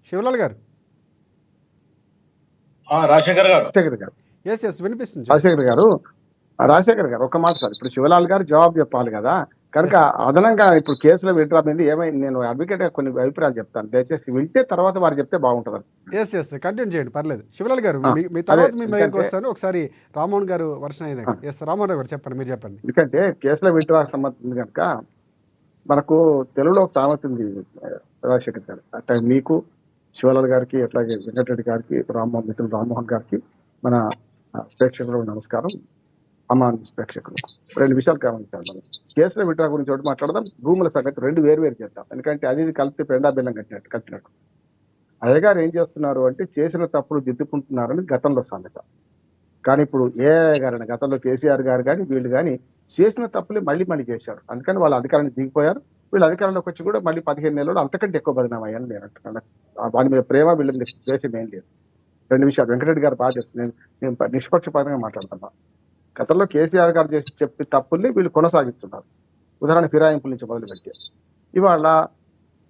శివలాల్ గారు. రాజశేఖర్ గారు ఎస్ వినిపిస్తుంది. రాజశేఖర్ గారు ఒక మాట సార్, ఇప్పుడు శివలాల్ గారు జవాబు చెప్పాలి కదా, కనుక అదనంగా ఇప్పుడు కేసులో వింటరా మీద ఏమైంది, నేను అడ్వకేట్ కొన్ని అభిప్రాయాలు చెప్తాను, దయచేసి వింటే తర్వాత వారు చెప్తే బాగుంటుంది. కంటిన్యూ చేయండి, పర్లేదు. శివలాల్ గారు మీ తర్వాత మీ దగ్గరికి వస్తాను. ఒకసారి రామ్మోహన్ గారు వర్షం అయినాక. రామ్మోహన్ గారు చెప్పండి, మీరు చెప్పండి. ఎందుకంటే కేసులో వింటరా సంబంధించింది కనుక మనకు తెలుగులో ఒక సామెత ఉంది రాజశేఖర్ గారు, అట్లా మీకు శివలాల్ గారికి, అట్లాగే వెంకటరెడ్డి గారికి, మిత్రులు రామ్మోహన్ గారికి, మన ప్రేక్షకులకు నమస్కారం. ప్రేక్షకులు 2 విషయాలు గమనించాలి. మనం కేసుల విడ్రా గురించి ఒకటి మాట్లాడదాం, భూముల సంగతి 2 వేరు చేద్దాం. ఎందుకంటే అది కలిపితే పెండా బెల్లం కట్టినట్టు. అయ్యగారు ఏం చేస్తున్నారు అంటే చేసిన తప్పులు దిద్దుకుంటున్నారని గతంలో సామెత. కానీ ఇప్పుడు ఏ గారని, గతంలో కేసీఆర్ గారు కానీ వీళ్ళు కానీ చేసిన తప్పులే మళ్ళీ చేశారు. అందుకని వాళ్ళు అధికారాన్ని దిగిపోయారు. వీళ్ళు అధికారంలోకి వచ్చి కూడా మళ్ళీ 15 నెలలు అంతకంటే ఎక్కువ బదనాం అయ్యాను నేను అంటున్నాను. వాడి మీద ప్రేమ, వీళ్ళ మీద ద్వేషం ఏం లేదు. 2 విషయాలు వెంకటరెడ్డి గారు బాగా చేస్తుంది. నేను నిష్పక్షపాతంగా మాట్లాడుతున్నా. గతంలో కేసీఆర్ గారు చేసి చెప్పి తప్పుల్ని వీళ్ళు కొనసాగిస్తున్నారు. ఉదాహరణ ఫిరాయింపుల నుంచి మొదలుపెట్టి ఇవాళ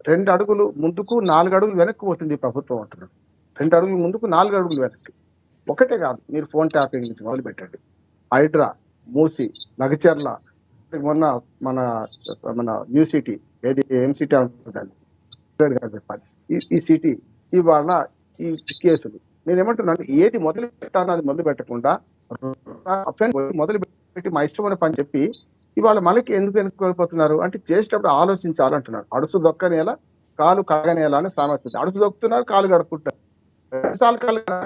2 అడుగులు ముందుకు 4 అడుగులు వెనక్కి పోతుంది ప్రభుత్వం అంటున్నారు. 2 అడుగులు ముందుకు 4 అడుగులు వెనక్కి. ఒకటే కాదు, మీరు ఫోన్ ట్యాపింగ్ నుంచి మొదలు పెట్టండి, హైడ్రా, మూసి, నగచర్ల, మొన్న మన న్యూ సిటీ, ఎంసిటీ అంటుందండి చెప్పాలి, ఈ సిటీ, ఇవాళ ఈ కేసులు. నేను ఏమంటున్నాను, ఏది మొదలు పెట్టాలో అది మొదలు పెట్టకుండా మొదలు పెట్టి మా ఇష్టమైన పని చెప్పి ఇవాళ మనకి ఎందుకు వెనుకోల్పోతున్నారు అంటే చేసేటప్పుడు ఆలోచించాలంటున్నాడు. అడుసు దొక్కనేలా కాలు కడగనేలా అని సామెత. అడుసు దొక్కుతున్నారు, కాలు గడుపుకుంటారు,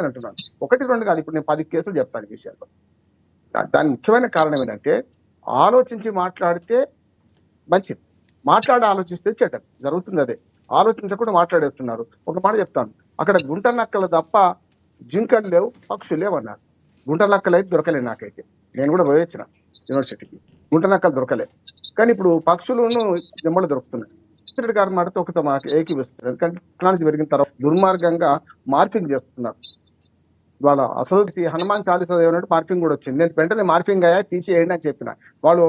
అంటున్నాను. 1, 2 కాదు, ఇప్పుడు నేను 10 కేసులు చెప్తాను ఈ విషయాల్లో. దాని ముఖ్యమైన కారణం ఏంటంటే ఆలోచించి మాట్లాడితే మంచిది, ఆలోచిస్తే చెడ్డది. జరుగుతుంది అదే. ఆలోచించకుండా మాట్లాడేస్తున్నారు. ఒక మాట చెప్తాను, అక్కడ గుంట నక్కలు తప్ప జింకలు లేవు, పక్షులు లేవు అన్నారు. గుంట నక్కలు అయితే దొరకలేదు నాకైతే. నేను కూడా పోయి వచ్చిన యూనివర్సిటీకి, గుంట నక్కలు దొరకలేదు. కానీ ఇప్పుడు పక్షులను జమ్మలు దొరుకుతున్నాయి. రెడ్డి గారు మాటతో ఒక మాట ఏకీవిస్తున్నారు. ఎందుకంటే టెక్నాలజీ పెరిగిన తర్వాత దుర్మార్గంగా మార్పింగ్ చేస్తున్నారు. వాళ్ళ అసలు హనుమాన్ చాలీసా ఏమన్నట్టు మార్పింగ్ కూడా వచ్చింది. నేను వెంటనే మార్పింగ్ అయ్యా తీసేయండి అని చెప్పిన. వాళ్ళు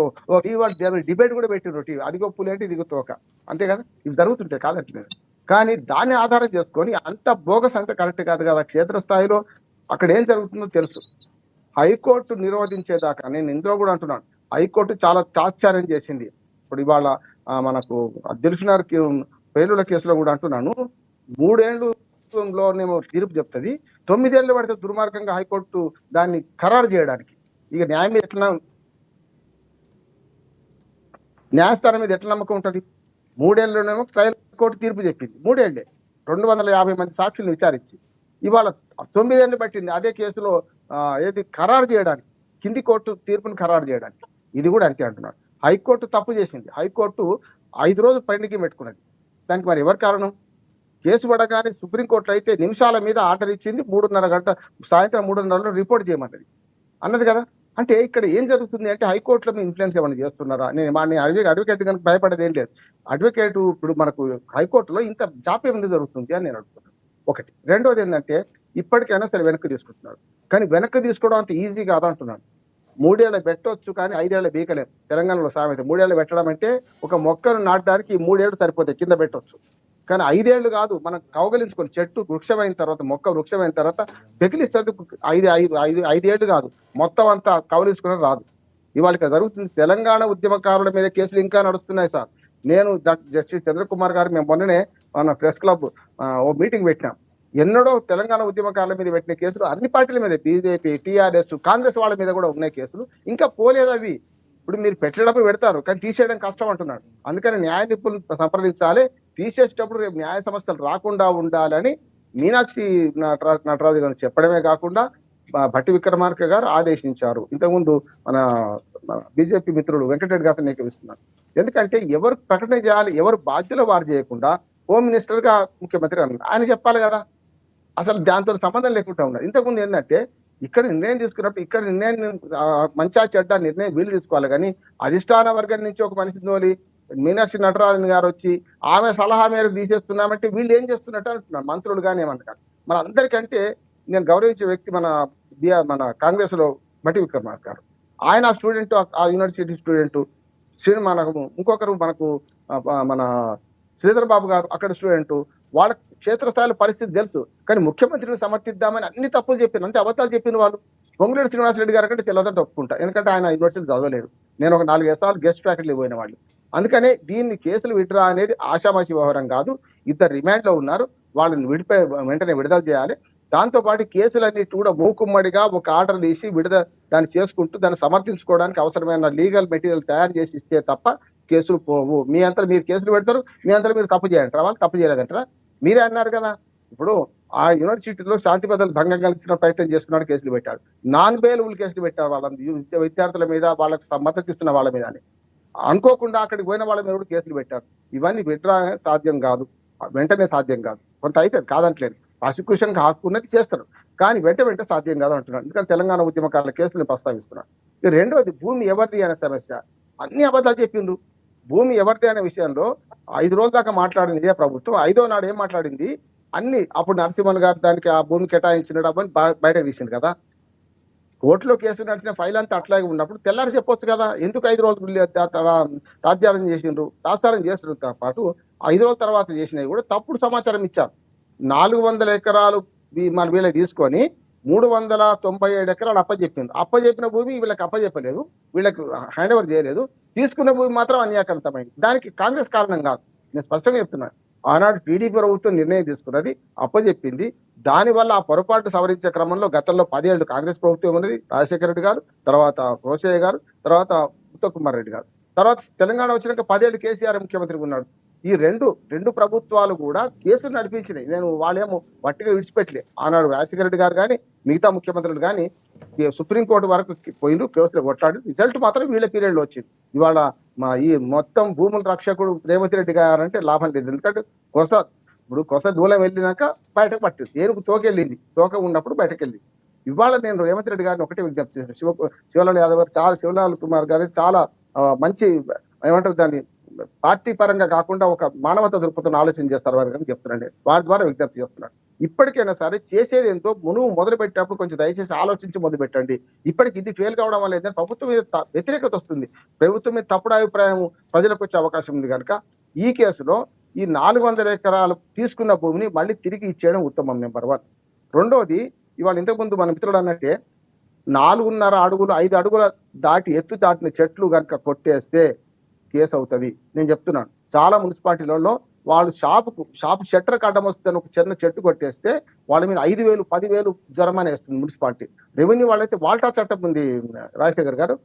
డిబేట్ కూడా పెట్టిన అదిగో పులేంటి ఇదిగో తోక, అంతే కదా. ఇవి జరుగుతుంటాయి కాదంటలేదు. కానీ దాన్ని ఆధారం చేసుకొని అంత బోగస్ అంటే కరెక్ట్ కాదు కదా. క్షేత్రస్థాయిలో అక్కడ ఏం జరుగుతుందో తెలుసు. హైకోర్టు నిరోధించేదాకా, నేను ఇందులో కూడా అంటున్నాను, హైకోర్టు చాలా తాత్సార్యం చేసింది. ఇప్పుడు ఇవాళ మనకు దిల్సుఖ్నగర్ పేలుల కేసులో కూడా అంటున్నాను, 3 ఏళ్ళులోనేమో తీర్పు చెప్తుంది, 9 ఏళ్ళు పడితే దుర్మార్గంగా హైకోర్టు దాన్ని ఖరారు చేయడానికి. ఇక న్యాయం మీద ఎట్లా, న్యాయస్థానం మీద ఎట్లా నమ్మకం ఉంటుంది? 3 ఏళ్ళలోనేమో ట్రయల్ కోర్టు తీర్పు చెప్పింది, 3 ఏళ్ళే 250 మంది సాక్షులను విచారించి. ఇవాళ 9 ఏళ్ళు పట్టింది అదే కేసులో ఏది ఖరారు చేయడానికి, కింది కోర్టు తీర్పును ఖరారు చేయడానికి. ఇది కూడా అంతే అంటున్నాడు. హైకోర్టు తప్పు చేసింది. హైకోర్టు 5 రోజులు పెండింగ్ పెట్టుకున్నది. దానికి మరి ఎవరు కారణం? కేసు పడగానే సుప్రీంకోర్టులో అయితే నిమిషాల మీద ఆర్డర్ ఇచ్చింది, 3:30 గంట సాయంత్రం 3:30 రిపోర్ట్ చేయమన్నది అన్నది కదా. అంటే ఇక్కడ ఏం జరుగుతుంది అంటే హైకోర్టులో మీ ఇన్ఫ్లుయెన్స్ ఏమైనా చేస్తున్నారా? నేను అడ్వకేట్ కనుక భయపడేది ఏం లేదు. అడ్వకేట్ ఇప్పుడు మనకు హైకోర్టులో ఇంత జాప్యం ఎందుకు జరుగుతుంది అని నేను అడుగుతున్నాను. ఒకటి. రెండోది ఏంటంటే ఇప్పటికైనా సరే వెనక్కి తీసుకుంటున్నాడు, కానీ వెనక్కి తీసుకోవడం అంత ఈజీ కాదు అంటున్నాడు. 3 ఏళ్ళు పెట్టవచ్చు కానీ 5 ఏళ్ళు బీకలేము. తెలంగాణలో సామెత 3 ఏళ్ళు పెట్టడం అంటే ఒక మొక్కను నాటడానికి 3 ఏళ్ళు సరిపోతాయి, కింద పెట్టవచ్చు. కానీ 5 ఏళ్ళు కాదు, మనం కౌగలించుకొని చెట్టు వృక్షమైన తర్వాత, మొక్క వృక్షమైన తర్వాత పెకిలిస్తుంది 5 ఏళ్ళు కాదు, మొత్తం అంతా కౌలించుకుని రాదు. ఇవాళ ఇక్కడ జరుగుతుంది, తెలంగాణ ఉద్యమకారుల మీద కేసులు ఇంకా నడుస్తున్నాయి సార్. నేను జస్టిస్ చంద్రకుమార్ గారు మేము మొన్ననే మన ప్రెస్ క్లబ్ ఓ మీటింగ్ పెట్టినాం. ఎన్నడో తెలంగాణ ఉద్యమకారుల మీద పెట్టిన కేసులు అన్ని పార్టీల మీద, బీజేపీ, టీఆర్ఎస్, కాంగ్రెస్ వాళ్ళ మీద కూడా ఉన్నాయి కేసులు, ఇంకా పోలేదు అవి. ఇప్పుడు మీరు పెట్టేటప్పుడు పెడతారు కానీ తీసేయడం కష్టం అంటున్నాడు. అందుకని న్యాయ నిపుణులు సంప్రదించాలి, తీసేసేటప్పుడు రేపు న్యాయ సమస్యలు రాకుండా ఉండాలని మీనాక్షి నటరాజు గారు చెప్పడమే కాకుండా భట్టి విక్రమార్క గారు ఆదేశించారు. ఇంతకుముందు మన బీజేపీ మిత్రుడు వెంకటరెడ్డి గారిని ఏకవిస్తున్నారు. ఎందుకంటే ఎవరు ప్రకటన చేయాలి, ఎవరు బాధ్యులు వారు చేయకుండా హోమ్ మినిస్టర్ గా ముఖ్యమంత్రి అన్నారు. ఆయన చెప్పాలి కదా, అసలు దాంతో సంబంధం లేకుండా ఉన్నారు. ఇంతకుముందు ఏంటంటే ఇక్కడ నిర్ణయం తీసుకున్నప్పుడు ఇక్కడ నిర్ణయం మంచా చెడ్డ నిర్ణయం వీళ్ళు తీసుకోవాలి, కానీ అధిష్టాన వర్గం నుంచి ఒక మనిషి నోలి మీనాక్షి నటరాజన్ గారు వచ్చి ఆమె సలహా మేరకు తీసేస్తున్నామంటే వీళ్ళు ఏం చేస్తున్నట్టు అంటున్నారు మంత్రులు కానీ ఏమంటారు. మన అందరికంటే నేను గౌరవించే వ్యక్తి మన కాంగ్రెస్ లో భట్టి విక్రమార్క గారు. ఆయన స్టూడెంట్, ఆ యూనివర్సిటీ స్టూడెంట్. మనకు ఇంకొకరు మనకు మన శ్రీధర్ బాబు గారు అక్కడ స్టూడెంట్. వాళ్ళ క్షేత్రస్థాయిలో పరిస్థితి తెలుసు, కానీ ముఖ్యమంత్రిని సమర్థిద్దామని అన్ని తప్పులు చెప్పిన, అంతే అబద్ధాలు చెప్పిన వాళ్ళు. పొంగులేటి శ్రీనివాసరెడ్డి గారు కంటే తెలియదంటే ఒప్పుకుంటా, ఎందుకంటే ఆయన యూనివర్సిటీ చదవలేదు. నేను ఒక 4 సార్లు గెస్ట్ ఫ్యాకల్టీ పోయిన వాళ్ళు. అందుకనే దీన్ని కేసులు విడ్రా అనేది ఆషామాషి వ్యవహారం కాదు. 2 రిమాండ్లో ఉన్నారు, వాళ్ళని వెంటనే విడుదల చేయాలి. దాంతోపాటు కేసులన్నిటి కూడా మూకుమ్మడిగా ఒక ఆర్డర్ తీసి దాన్ని చేసుకుంటూ దాన్ని సమర్థించుకోవడానికి అవసరమైన లీగల్ మెటీరియల్ తయారు చేసి ఇస్తే తప్ప కేసులు పోవు. మీ అంతా మీరు కేసులు పెడతారు, మీ అంతా మీరు తప్పు చేయంటారా? వాళ్ళు తప్పు చేయలేదంటారా? మీరే అన్నారు కదా, ఇప్పుడు ఆ యూనివర్సిటీలో శాంతి భద్రతలు భంగం కలిసిన ప్రయత్నం చేసుకున్నాడు, కేసులు పెట్టారు. నాన్ బెయిలబుల్ కేసులు పెట్టారు వాళ్ళని, విద్యార్థుల మీద, వాళ్ళకి మద్దతు ఇస్తున్న వాళ్ళ మీద అని. అనుకోకుండా అక్కడికి పోయిన వాళ్ళ మీద కూడా కేసులు పెట్టారు. ఇవన్నీ విడ్రా సాధ్యం కాదు, వెంటనే సాధ్యం కాదు. కొంత అయితే కాదంటలేదు, ప్రాసిక్యూషన్కి హక్కున్నది చేస్తారు, కానీ వెంట సాధ్యం కాదు అంటున్నాడు. ఎందుకంటే తెలంగాణ ఉద్యమకారుల కేసులను ప్రస్తావిస్తున్నాడు. రెండోది, భూమి ఎవరిది అనే సమస్య. అన్ని అబద్ధాలు చెప్పిండ్రు. భూమి ఎవరిది అనే విషయంలో 5 రోజుల దాకా మాట్లాడింది ఇదే ప్రభుత్వం. 5వ నాడు ఏం మాట్లాడింది? అన్ని అప్పుడు నరసింహన్ గారు దానికి ఆ భూమి కేటాయించినట్టు అని బయటకు తీసింది కదా. కోర్టులో కేసు నడిచిన ఫైల్ అంతా అట్లాగే ఉన్నప్పుడు తెల్లారి చెప్పొచ్చు కదా. ఎందుకు 5 రోజులు తాత్యారం చేసిండ్రు? తాత్సారం చేసిన పాటు 5 రోజుల తర్వాత చేసినవి కూడా తప్పుడు సమాచారం ఇచ్చారు. 400 ఎకరాలు మన వీళ్ళకి తీసుకొని 397 ఎకరాలు అప్పచెప్పింది. అప్పచెప్పిన భూమి వీళ్ళకి అప్పచెప్పలేదు, వీళ్ళకి హ్యాండ్ ఓవర్ చేయలేదు. తీసుకున్న భూమి మాత్రం అన్యాకృతమైంది. దానికి కాంగ్రెస్ కారణం కాదు, నేను స్పష్టంగా చెప్తున్నాను. ఆనాడు టీడీపీ ప్రభుత్వం నిర్ణయం తీసుకున్నది, అప్పచెప్పింది. దానివల్ల ఆ పొరపాటు సవరించే క్రమంలో గతంలో 10 ఏళ్ళు కాంగ్రెస్ ప్రభుత్వం ఉన్నది, రాజశేఖర రెడ్డి గారు, తర్వాత రోషయ్య గారు, తర్వాత ఉత్తమ్ కుమార్ రెడ్డి గారు. తర్వాత తెలంగాణ వచ్చినాక 10 ఏళ్ళు కేసీఆర్ ముఖ్యమంత్రి ఉన్నాడు. ఈ రెండు ప్రభుత్వాలు కూడా కేసులు నడిపించినాయి. నేను వాళ్ళేమో వట్టిగా విడిచిపెట్టలే. ఆనాడు రాజశేఖర రెడ్డి గారు కానీ మిగతా ముఖ్యమంత్రులు కానీ సుప్రీంకోర్టు వరకు పోయినరు, కేసులు కొట్లాడి రిజల్ట్ మాత్రం వీళ్ళ పీరియడ్లో వచ్చింది. ఇవాళ ఈ మొత్తం భూముల రక్షకుడు రేవంత్ రెడ్డి గారు అంటే లాభం లేదు. ఎందుకంటే కొస దూలం వెళ్ళినాక బయటకు పట్టింది, ఏనుగు తోకెళ్ళింది, తోక ఉన్నప్పుడు బయటకు వెళ్ళింది. ఇవాళ నేను రేవంత్ రెడ్డి గారిని ఒకటే విజ్ఞప్తి చేశాను. శివలాల్ యాదవ్ గారు శివలాల్ కుమార్ గారు చాలా మంచి ఏమంటారు దాన్ని పార్టీ పరంగా కాకుండా ఒక మానవత దృక్పథం ఆలోచన చేస్తారు వారు అని చెప్తున్నాండి. వారి ద్వారా విజ్ఞప్తి చేస్తున్నాడు. ఇప్పటికైనా సరే చేసేది ఎంతో మొదలు పెట్టేటప్పుడు కొంచెం దయచేసి ఆలోచించి మొదలు పెట్టండి. ఇప్పటికి ఇది ఫెయిల్ కావడం వల్ల ఏంటంటే ప్రభుత్వం మీద వ్యతిరేకత వస్తుంది, ప్రభుత్వం మీద తప్పుడు అభిప్రాయం ప్రజలకు వచ్చే అవకాశం ఉంది. కనుక ఈ కేసులో ఈ 400 ఎకరాలు తీసుకున్న భూమిని మళ్ళీ తిరిగి ఇచ్చేయడం ఉత్తమం, నెంబర్ 1. రెండోది, ఇవాళ ఇంతకుముందు మన మిత్రుడు అన్నట్టే 4.5 అడుగులు 5 అడుగుల ఎత్తు దాటిన చెట్లు కనుక కొట్టేస్తే కేసు అవుతుంది. నేను చెప్తున్నాను, చాలా మున్సిపాలిటీలలో వాళ్ళు షాప్ షట్టర్ అడ్డం వస్తే ఒక చిన్న చెట్టు కొట్టేస్తే వాళ్ళ మీద 5,000 10,000 జరిమానా వేస్తుంది మున్సిపాలిటీ. రెవెన్యూ వాళ్ళైతే వాల్టా చట్టం ఉంది రాజశేఖర్ గారు,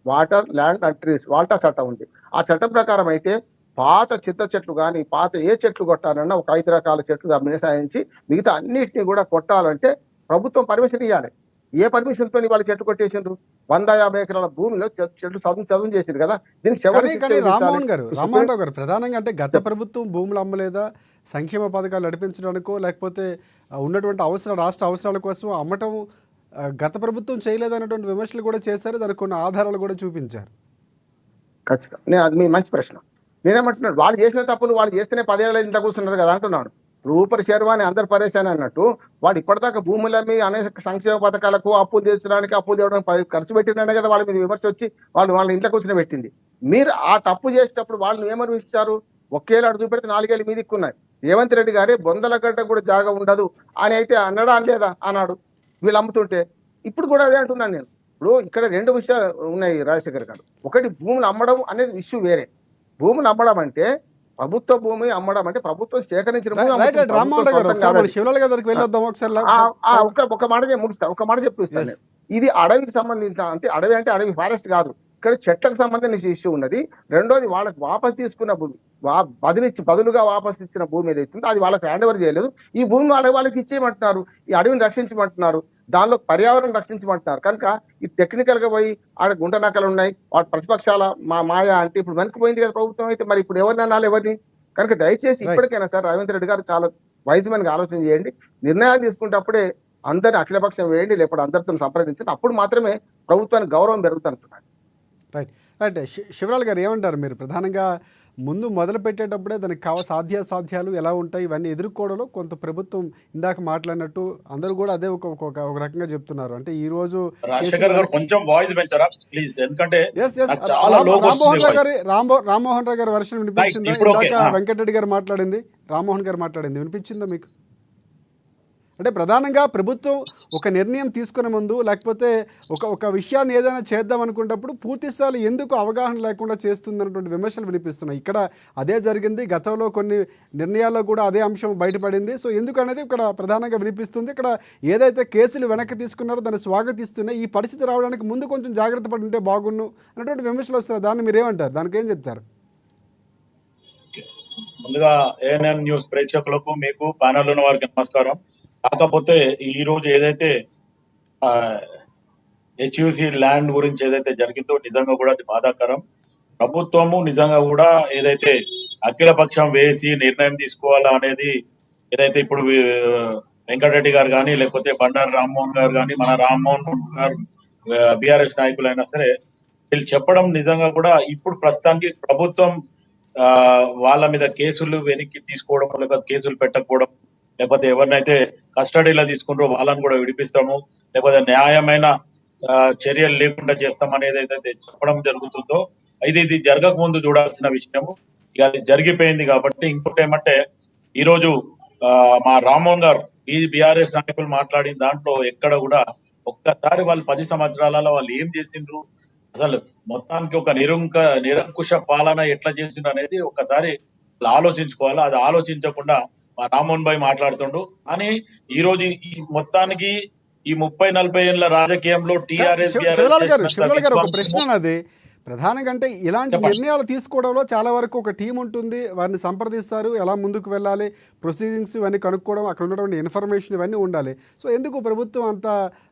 water land and trees WALTA చట్టం ఉంది. ఆ చట్టం ప్రకారం అయితే పాత చింత చెట్లు కానీ పాత ఏ చెట్లు కొట్టాలన్నా ఒక 5 రకాల చెట్లు మినసాయించి మిగతా అన్నిటిని కూడా కొట్టాలంటే ప్రభుత్వం పర్మిషన్ ఇవ్వాలి. ఏ పర్మిషన్ తోని వాళ్ళు చెట్లు కొట్టేసిండ్రు? 150 ఎకరాల భూమిలో చెట్లు చదువు చేసిండ్రు కదా. దీనికి కానీ రామ్మోహన్ రావు గారు ప్రధానంగా అంటే గత ప్రభుత్వం భూములు అమ్మలేదా, సంక్షేమ పథకాలు నడిపించడానికో లేకపోతే ఉన్నటువంటి రాష్ట్ర అవసరాల కోసం అమ్మటం గత ప్రభుత్వం చేయలేదన్నటువంటి విమర్శలు కూడా చేశారు. దానికి కొన్ని ఆధారాలు కూడా చూపించారు. ఖచ్చితంగా అది మీ మంచి ప్రశ్న. నేనేమంటున్నాను, వాళ్ళు చేసిన తప్పులు వాళ్ళు చేస్తేనే 10 ఏళ్ళ ఇంత కూర్చున్నారు కదా అంటున్నాను. ఊపరి శర్వాని అందరు పరేశాని అన్నట్టు వాడు ఇప్పటిదాకా భూములమ్మి అనేక సంక్షేమ పథకాలకు అప్పులు తీర్చడానికి అప్పులు తీయడానికి ఖర్చు పెట్టినాడే కదా వాళ్ళ మీద విమర్శ వచ్చి వాళ్ళ ఇంట్లో కూర్చొని పెట్టింది. మీరు ఆ తప్పు చేసేటప్పుడు వాళ్ళని ఏమని ఇచ్చారు? ఒకేలాడు చూపెడితే 4 ఏళ్ళు మీది ఎక్కున్నాయి. రేవంత్ రెడ్డి గారే బొందలగడ్డ కూడా జాగా ఉండదు అని అయితే అన్నాడా లేదా? అన్నాడు వీళ్ళు అమ్ముతుంటే. ఇప్పుడు కూడా అదే అంటున్నాను నేను. ఇప్పుడు ఇక్కడ 2 విషయాలు ఉన్నాయి రాజశేఖర్ గారు. ఒకటి, భూములు అమ్మడం అనేది ఇష్యూ వేరే. భూములు అమ్మడం అంటే ప్రభుత్వ భూమి అమ్మడం అంటే ప్రభుత్వం సేకరించిన ఒక మాట చెప్పిస్తాను. ఇది అడవికి సంబంధించిన, అంటే అడవి అంటే అడవి ఫారెస్ట్ కాదు, ఇక్కడ చెట్లకు సంబంధించిన ఇష్యూ ఉన్నది. రెండోది, వాళ్ళకి వాపస్ తీసుకున్న భూమి బదులుగా వాపస్ ఇచ్చిన భూమి ఏదైతుందో అది వాళ్ళకి హ్యాండ్ ఓవర్ చేయలేదు. ఈ భూమి వాళ్ళకి ఇచ్చేయమంటున్నారు, ఈ అడవిని రక్షించమంటున్నారు, దానిలో పర్యావరణం రక్షించమంటున్నారు. కనుక ఈ టెక్నికల్ గా పోయి ఆడ గుంట నక్కలు ఉన్నాయి, వాటి ప్రతిపక్షాల మాయ అంటే ఇప్పుడు వెనక్కిపోయింది కదా ప్రభుత్వం. అయితే మరి ఇప్పుడు ఎవరిని అనాలి, ఎవరిని? కనుక దయచేసి ఇప్పటికైనా సార్ రేవంత్ రెడ్డి గారు చాలా వైజ్ గా ఆలోచన చేయండి. నిర్ణయాలు తీసుకుంటప్పుడే అందరిని అఖిలపక్షం వేయండి, లేకపోతే అందరితో సంప్రదించండి. అప్పుడు మాత్రమే ప్రభుత్వానికి గౌరవం పెరుగుతుంటున్నాడు. రైట్ రైట్ శివరాల్ గారు ఏమంటారు? మీరు ప్రధానంగా ముందు మొదలు పెట్టేటప్పుడే దానికి సాధ్యాలు ఎలా ఉంటాయి ఇవన్నీ ఎదుర్కోవడంలో కొంత ప్రభుత్వం ఇందాక మాట్లాడినట్టు అందరూ కూడా అదే ఒక రకంగా చెప్తున్నారు. అంటే ఈ రోజు రామ్మోహన్ రావు గారి వర్షన్ వినిపించిందా? ఇందాక వెంకటరెడ్డి గారు మాట్లాడింది, రామ్మోహన్ గారు మాట్లాడింది వినిపించిందా మీకు? అంటే ప్రధానంగా ప్రభుత్వం ఒక నిర్ణయం తీసుకునే ముందు లేకపోతే ఒక విషయాన్ని ఏదైనా చేద్దాం అనుకున్నప్పుడు పూర్తిస్థాయిలో ఎందుకు అవగాహన లేకుండా చేస్తుందన్నటువంటి విమర్శలు వినిపిస్తున్నాయి. ఇక్కడ అదే జరిగింది. గతంలో కొన్ని నిర్ణయాల్లో కూడా అదే అంశం బయటపడింది. సో ఎందుకు అనేది ఇక్కడ ప్రధానంగా వినిపిస్తుంది. ఇక్కడ ఏదైతే కేసులు వెనక్కి తీసుకున్నారో దాన్ని స్వాగతిస్తున్నాయి. ఈ పరిస్థితి రావడానికి ముందు కొంచెం జాగ్రత్త పడి ఉంటే బాగున్ను అన్నటువంటి విమర్శలు వస్తున్నాయి. దాన్ని మీరు ఏమంటారు? దానికి ఏం చెప్తారు? ముందుగా ఏఎన్ఎం న్యూస్ ప్రేక్షకులకు, మీకు ప్యానెల్ ఉన్న వారికి నమస్కారం. కాకపోతే ఈ రోజు ఏదైతే హెచ్యూసి ల్యాండ్ గురించి ఏదైతే జరిగిందో నిజంగా కూడా అది బాధాకరం. ప్రభుత్వము నిజంగా కూడా ఏదైతే అఖిలపక్షం వేసి నిర్ణయం తీసుకోవాలా అనేది ఏదైతే ఇప్పుడు వెంకటరెడ్డి గారు కానీ లేకపోతే బండారు రామ్మోహన్ గారు కానీ మన రామ్మోహన్ గారు బీఆర్ఎస్ నాయకులైనా సరే వీళ్ళు చెప్పడం నిజంగా కూడా ఇప్పుడు ప్రస్తుతానికి ప్రభుత్వం వాళ్ళ మీద కేసులు వెనక్కి తీసుకోవడం, లేకపోతే కేసులు పెట్టకపోవడం, లేకపోతే ఎవరినైతే కస్టడీలో తీసుకుంటారో వాళ్ళని కూడా విడిపిస్తాము, లేకపోతే న్యాయమైన చర్యలు లేకుండా చేస్తాం అనేది ఏదైతే చెప్పడం జరుగుతుందో ఇది జరగక ముందు చూడాల్సిన విషయము. ఇక అది జరిగిపోయింది కాబట్టి ఇంకోటి ఏమంటే ఈరోజు మా రామ్మోహన్ గారు బీఆర్ఎస్ నాయకులు మాట్లాడిన దాంట్లో ఎక్కడ కూడా ఒక్కసారి వాళ్ళు 10 సంవత్సరాలలో వాళ్ళు ఏం చేసిండ్రు, అసలు మొత్తానికి ఒక నిరంకుశ పాలన ఎట్లా చేసిండ్రు అనేది ఒక్కసారి ఆలోచించుకోవాలి. అది ఆలోచించకుండా మా రామ్మోహన్ భాయ్ మాట్లాడుతుండు. అని ఈ రోజు ఈ మొత్తానికి ఈ 30-40 ఏళ్ల రాజకీయంలో టీఆర్ఎస్ ఒక ప్రశ్న అది ప్రధానంగా అంటే ఇలాంటి నిర్ణయాలు తీసుకోవడంలో చాలా వరకు ఒక టీం ఉంటుంది, వారిని సంప్రదిస్తారు, ఎలా ముందుకు వెళ్ళాలి, ప్రొసీడింగ్స్ ఇవన్నీ కనుక్కోవడం, అక్కడ ఉన్నటువంటి ఇన్ఫర్మేషన్ ఇవన్నీ ఉండాలి. సో ఎందుకు ప్రభుత్వం అంత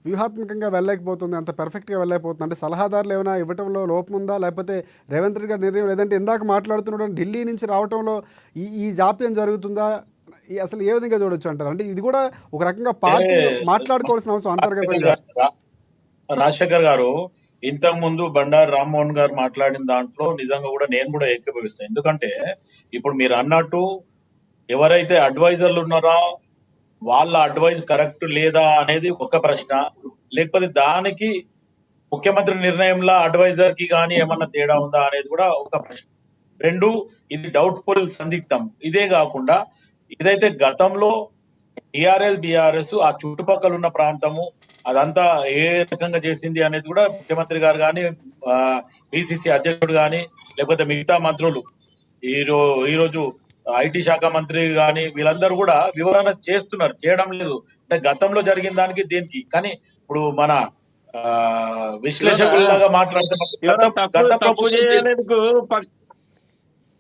వ్యూహాత్మకంగా వెళ్ళలేకపోతుంది, అంత పర్ఫెక్ట్గా వెళ్ళలేకపోతుంది? అంటే సలహాదారులు ఏమైనా ఇవ్వడంలో లోపం ఉందా, లేకపోతే రేవంత్ రెడ్డి గారి నిర్ణయం, లేదంటే ఇందాక మాట్లాడుతున్న ఢిల్లీ నుంచి రావడంలో ఈ జాప్యం జరుగుతుందా? అసలు ఏ విధంగా చూడొచ్చు అంటారు? అంటే ఇది కూడా ఒక రకంగా పార్టీ మాట్లాడుకోవాల్సిన అవసరం అంతర్గతంగా. రాజశేఖర్ గారు ఇంతకు ముందు బండారు రామ్మోహన్ గారు మాట్లాడిన దాంట్లో నిజంగా కూడా నేను కూడా ఏకీభవిస్తాను. ఎందుకంటే ఇప్పుడు మీరు అన్నట్టు ఎవరైతే అడ్వైజర్లు ఉన్నారో వాళ్ళ అడ్వైజ్ కరెక్ట్ లేదా అనేది ఒక ప్రశ్న, లేకపోతే దానికి ముఖ్యమంత్రి నిర్ణయంలో అడ్వైజర్ కి కానీ ఏమన్నా తేడా ఉందా అనేది కూడా ఒక ప్రశ్న. 2, ఇది డౌట్ఫుల్, సందిగ్ధం. ఇదే కాకుండా ఏదైతే గతంలో టిఆర్ఎస్ బీఆర్ఎస్ ఆ చుట్టుపక్కల ఉన్న ప్రాంతము అదంతా ఏ రకంగా చేసింది అనేది కూడా ముఖ్యమంత్రి గారు కానీ, పిసిసి అధ్యక్షుడు కానీ, లేకపోతే మిగతా మంత్రులు ఈ రోజు ఐటీ శాఖ మంత్రి కానీ వీళ్ళందరూ కూడా వివరణ చేస్తున్నారు, చేయడం లేదు. అంటే గతంలో జరిగిన దానికి దీనికి. కానీ ఇప్పుడు మన విశ్లేషకుల్లాగా మాట్లాడితే గత తప్పు ప్రభుత్వం చేయలేందుకు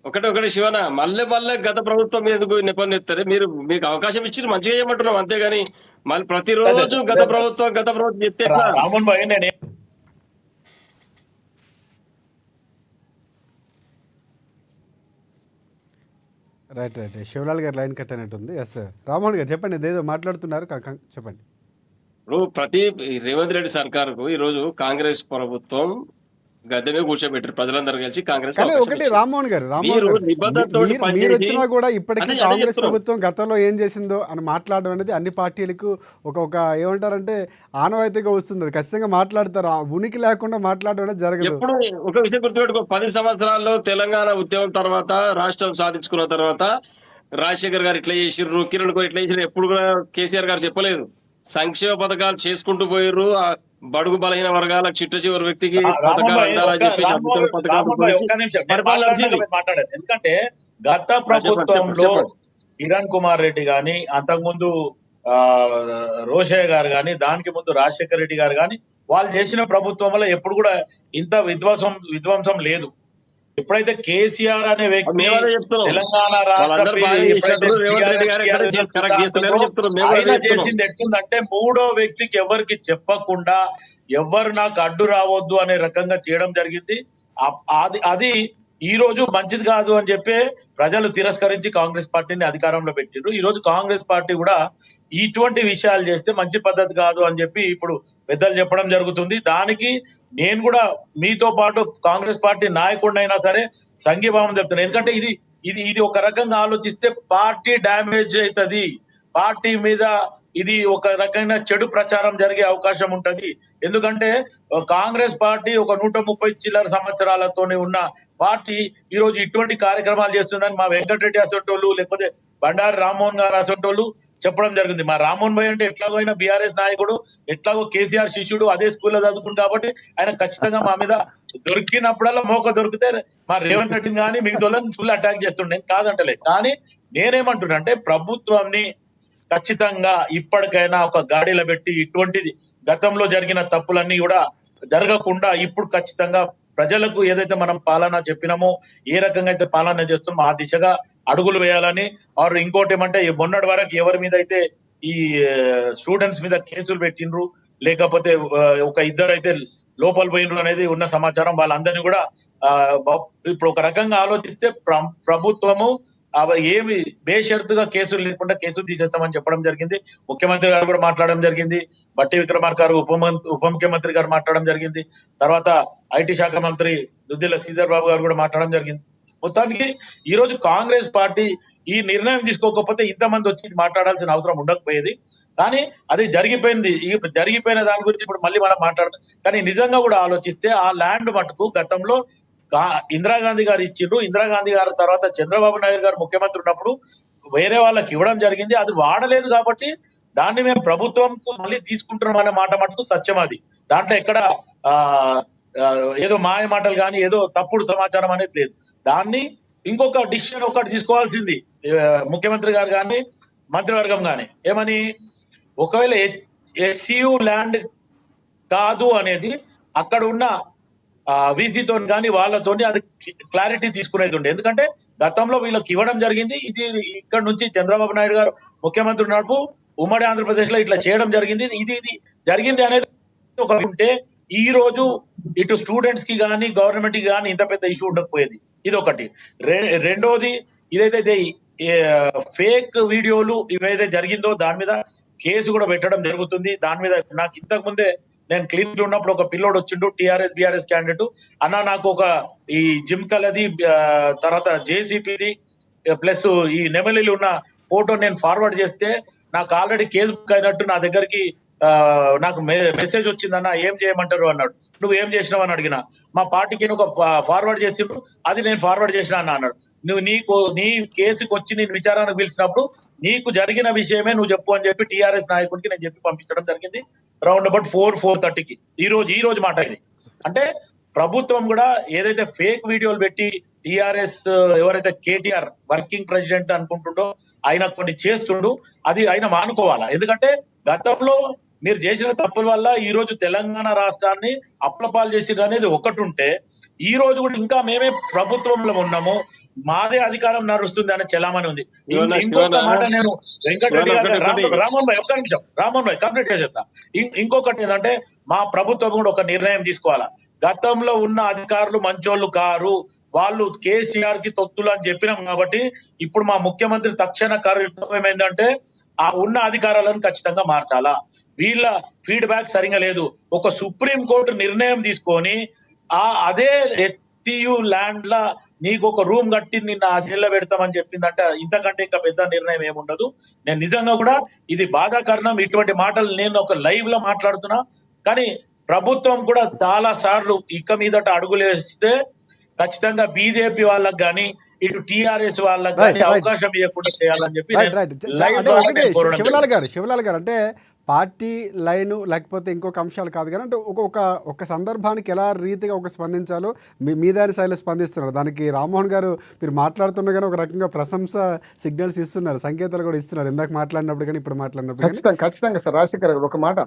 ఒకటి శివన మళ్ళీ గత ప్రభుత్వం ఎందుకు నెపన్నెత్తారు? మీకు అవకాశం ఇచ్చి మంచిగా చేయమంటున్నాం, అంతేగాని మళ్ళీ ప్రతిరోజు గత ప్రభుత్వం చెప్తే ఎట్లా? రామన్ భాయ్, నేను రైట్ శివలాల్ గారు లైన్ కట్ అయినట్టుంది. ఎస్ రామ్మోహన్ గారు చెప్పండి, ఏదో మాట్లాడుతున్నారు చెప్పండి. ఇప్పుడు రేవంత్ రెడ్డి సర్కారుకు ఈ రోజు కాంగ్రెస్ ప్రభుత్వం గద్దె మీద కూర్చోబెట్టారు ప్రజలందరూ కలిసి. కాంగ్రెస్ కానీ ఒకటి రామ్మోహన్ గారు మీరు వచ్చినా కూడా ఇప్పటికీ కాంగ్రెస్ ప్రభుత్వం గతంలో ఏం చేసిందో అని మాట్లాడడం అనేది అన్ని పార్టీలకు ఒక ఏమంటారంటే ఆనవాయితీగా వస్తుంది. అది ఖచ్చితంగా మాట్లాడతారు, ఉనికి లేకుండా మాట్లాడడం అనేది జరగదు. ఎప్పుడు ఒక విషయం గుర్తుపెట్టుకో, 10 సంవత్సరాల్లో తెలంగాణ ఉద్యమం తర్వాత రాష్ట్రం సాధించుకున్న తర్వాత రాజశేఖర్ గారు ఇట్లా చేసిర్రు, కిరణ్ గారు ఇట్లా చేసిర్రు ఎప్పుడు కూడా కేసీఆర్ గారు చెప్పలేదు. సంక్షేమ పథకాలు చేసుకుంటూ పోయిర్రు, బడుగు బలహీన వర్గాలకు చిట్ట చివరి వ్యక్తికి పథకాలు అందాలని చెప్పేసి మాట్లాడారు. ఎందుకంటే గత ప్రభుత్వంలో కిరణ్ కుమార్ రెడ్డి గాని, అంతకుముందు రోషయ్య గారు గాని, దానికి ముందు రాజశేఖర రెడ్డి గారు గాని వాళ్ళు చేసిన ప్రభుత్వంలో ఎప్పుడు కూడా ఇంత విధ్వంసం లేదు. ఎప్పుడైతే కేసీఆర్ అనే వ్యక్తి తెలంగాణ చేసింది ఎట్లుందంటే, మూడో వ్యక్తికి ఎవరికి చెప్పకుండా ఎవరు నాకు అడ్డు రావద్దు అనే రకంగా చేయడం జరిగింది. అది ఈ రోజు మంచిది కాదు అని చెప్పి ప్రజలు తిరస్కరించి కాంగ్రెస్ పార్టీని అధికారంలో పెట్టిండ్రు. ఈ రోజు కాంగ్రెస్ పార్టీ కూడా ఇటువంటి విషయాలు చేస్తే మంచి పద్ధతి కాదు అని చెప్పి ఇప్పుడు పెద్దలు చెప్పడం జరుగుతుంది. దానికి నేను కూడా మీతో పాటు కాంగ్రెస్ పార్టీ నాయకుడినైనా సరే సంఘీభావం చెప్తున్నాను. ఎందుకంటే ఇది ఒక రకంగా ఆలోచిస్తే పార్టీ డ్యామేజ్ అవుతుంది, పార్టీ మీద ఇది ఒక రకమైన చెడు ప్రచారం జరిగే అవకాశం ఉంటది. ఎందుకంటే కాంగ్రెస్ పార్టీ ఒక 130 చిల్లర సంవత్సరాలతోనే ఉన్న పార్టీ ఈ రోజు ఇటువంటి కార్యక్రమాలు చేస్తుందని మా వెంకటరెడ్డి అసంటోళ్ళు, లేకపోతే బండారి రామ్మోహన్ గారు అసంటోళ్ళు చెప్పడం జరిగింది. మా రామ్మోహన్ భాయ్ అంటే ఎట్లాగో అయినా బీఆర్ఎస్ నాయకుడు, ఎట్లాగో కేసీఆర్ శిష్యుడు, అదే స్కూల్లో చదువుకుంది కాబట్టి ఆయన ఖచ్చితంగా మా మీద దొరికినప్పుడల్లా మోక దొరికితే మా రేవంత్ రెడ్డిని కానీ మిగతాలను ఫుల్ అటాక్ చేస్తుండే, కాదంటలే. కానీ నేనేమంటున్నా అంటే ప్రభుత్వాన్ని ఖచ్చితంగా ఇప్పటికైనా ఒక గాడిలో పెట్టి ఇటువంటిది గతంలో జరిగిన తప్పులన్నీ కూడా జరగకుండా ఇప్పుడు ఖచ్చితంగా ప్రజలకు ఏదైతే మనం పాలన చెప్పినామో, ఏ రకంగా అయితే పాలన చేస్తున్నామో ఆ దిశగా అడుగులు వేయాలని. ఆర్ ఇంకోటి ఏమంటే, మొన్నటి వరకు ఎవరి మీద అయితే ఈ స్టూడెంట్స్ మీద కేసులు పెట్టిండ్రు, లేకపోతే ఒక ఇద్దరు అయితే లోపల పోయినరు అనేది ఉన్న సమాచారం. వాళ్ళందరినీ కూడా ఇప్పుడు ఒక రకంగా ఆలోచిస్తే ప్రభుత్వము ఏమి బేషరతుగా కేసులు లేకుండా కేసులు తీసేస్తామని చెప్పడం జరిగింది. ముఖ్యమంత్రి గారు కూడా మాట్లాడడం జరిగింది, బట్టి విక్రమార్క గారు ఉప ముఖ్యమంత్రి గారు మాట్లాడడం జరిగింది, తర్వాత ఐటీ శాఖ మంత్రి దుద్దిల్ల శ్రీధర్ బాబు గారు కూడా మాట్లాడడం జరిగింది. మొత్తానికి ఈ రోజు కాంగ్రెస్ పార్టీ ఈ నిర్ణయం తీసుకోకపోతే ఇంతమంది వచ్చి మాట్లాడాల్సిన అవసరం ఉండకపోయేది. కానీ అది జరిగిపోయింది. జరిగిపోయిన దాని గురించి ఇప్పుడు మళ్ళీ మనం మాట్లాడదాం. కానీ నిజంగా కూడా ఆలోచిస్తే ఆ ల్యాండ్ మటుకు గతంలో ఇందిరాగాంధీ గారు ఇచ్చిండ్రు. ఇందిరాగాంధీ గారి తర్వాత చంద్రబాబు నాయుడు గారు ముఖ్యమంత్రి ఉన్నప్పుడు వేరే వాళ్ళకి ఇవ్వడం జరిగింది. అది వాడలేదు కాబట్టి దాన్ని మేము ప్రభుత్వంకు మళ్ళీ తీసుకుంటున్నాం అనే మాట మటుకు సత్యం. అది దాంట్లో ఎక్కడ ఏదో మాయ మాటలు కానీ ఏదో తప్పుడు సమాచారం అనేది లేదు. దాన్ని ఇంకొక డిసిషన్ ఒకటి తీసుకోవాల్సింది ముఖ్యమంత్రి గారు కానీ మంత్రివర్గం కానీ, ఏమని, ఒకవేళ హెచ్సియు ల్యాండ్ కాదు అనేది అక్కడ ఉన్న వీసీతో కానీ వాళ్ళతోని అది క్లారిటీ తీసుకునేది ఉండే. ఎందుకంటే గతంలో వీళ్ళకి ఇవ్వడం జరిగింది. ఇది ఇక్కడ నుంచి చంద్రబాబు నాయుడు గారు ముఖ్యమంత్రి ఉన్నప్పుడు ఉమ్మడి ఆంధ్రప్రదేశ్ లో ఇట్లా చేయడం జరిగింది. ఇది జరిగింది అనేది ఒక ఉంటే ఈ రోజు ఇటు స్టూడెంట్స్ కి కానీ గవర్నమెంట్ కి కానీ ఇంత పెద్ద ఇష్యూ ఉండకపోయేది. ఇది ఒకటి. రెండోది, ఇదైతే ఫేక్ వీడియోలు ఇవైతే జరిగిందో దాని మీద కేసు కూడా పెట్టడం జరుగుతుంది. దాని మీద నాకు ఇంతకు ముందే నేను క్లినిక్ లో ఉన్నప్పుడు ఒక పిల్లోడు వచ్చిండు, టీఆర్ఎస్ బీఆర్ఎస్ క్యాండిడేట్, అన్న నాకు ఒక ఈ జిమ్ కలది తర్వాత జేసీపీది ప్లస్ ఈ నెమలిలు ఉన్న ఫోటో నేను ఫార్వర్డ్ చేస్తే నాకు ఆల్రెడీ కేసు బుక్ అయినట్టు నా దగ్గరికి నాకు మెసేజ్ వచ్చిందన్న, ఏం చేయమంటారు అన్నాడు. నువ్వు ఏం చేసినావు అని అడిగిన. మా పార్టీకి ఒక ఫార్వర్డ్ చేసిండ్రు, అది నేను ఫార్వర్డ్ చేసిన అన్నాడు. నీ కేసుకి వచ్చి నేను విచారానికి పిలిచినప్పుడు నీకు జరిగిన విషయమే నువ్వు చెప్పు అని చెప్పి టీఆర్ఎస్ నాయకుడికి నేను చెప్పి పంపించడం జరిగింది. రౌండ్ అబౌట్ 4:30కి ఈ రోజు మాట ఇది. అంటే ప్రభుత్వం కూడా ఏదైతే ఫేక్ వీడియోలు పెట్టి టిఆర్ఎస్ ఎవరైతే కేటీఆర్ వర్కింగ్ ప్రెసిడెంట్ అనుకుంటుండో ఆయన కొన్ని చేస్తుండు, అది ఆయన మానుకోవాలా. ఎందుకంటే గతంలో మీరు చేసిన తప్పుల వల్ల ఈ రోజు తెలంగాణ రాష్ట్రాన్ని అప్లపాలు చేసిరు అనేది ఒకటి ఉంటే, ఈ రోజు కూడా ఇంకా మేమే ప్రభుత్వంలో ఉన్నాము, మాదే అధికారం నడుస్తుంది అనే చలామణి ఉంది. ఇంకొక మాట నేను వెంకటరెడ్డి గారు రామన్ భాయ్ ఒక్క నిమిషం, రామన్ భాయ్ కంప్లీట్ చేసేస్తా. ఇంకొకటి ఏంటంటే మా ప్రభుత్వం కూడా ఒక నిర్ణయం తీసుకోవాలా. గతంలో ఉన్న అధికారులు మంచోళ్ళు కారు, వాళ్ళు కేసీఆర్ కి తొత్తులు అని చెప్పినాం కాబట్టి ఇప్పుడు మా ముఖ్యమంత్రి తక్షణ కర్తవ్యం ఏంటంటే ఆ ఉన్న అధికారాలను ఖచ్చితంగా మార్చాలా. వీళ్ళ ఫీడ్బ్యాక్ సరిగా లేదు. ఒక సుప్రీం కోర్టు నిర్ణయం తీసుకొని అదే ఎస్టీయూ ల్యాండ్ లా నీకు ఒక రూమ్ కట్టి నిన్న ఆ జైల్లో పెడతామని చెప్పిందంటే ఇంతకంటే ఇంకా పెద్ద నిర్ణయం ఏముండదు. నేను నిజంగా కూడా ఇది బాధాకరణం. ఇటువంటి మాటలు నేను ఒక లైవ్ లో మాట్లాడుతున్నా, కానీ ప్రభుత్వం కూడా చాలా సార్లు ఇక మీదట అడుగులు వేస్తే ఖచ్చితంగా బీజేపీ వాళ్ళకి కానీ ఇటు టిఆర్ఎస్ వాళ్ళకి కానీ అవకాశం ఇవ్వకుండా చేయాలని చెప్పి శివలాల్ గారు అంటే పార్టీ లైన్ లేకపోతే ఇంకొక అంశాలు కాదు కానీ అంటే ఒక సందర్భానికి ఎలా రీతిగా ఒక స్పందించాలో మీ దాని శైలి స్పందిస్తున్నారు. దానికి రామ్మోహన్ గారు మీరు మాట్లాడుతున్నా ఒక రకంగా ప్రశంస సిగ్నల్స్ ఇస్తున్నారు, సంకేతాలు కూడా ఇస్తున్నారు. ఇందాక మాట్లాడినప్పుడు కానీ ఇప్పుడు మాట్లాడినప్పుడు ఖచ్చితంగా సార్. రాజశేఖర్ గారు ఒక మాట,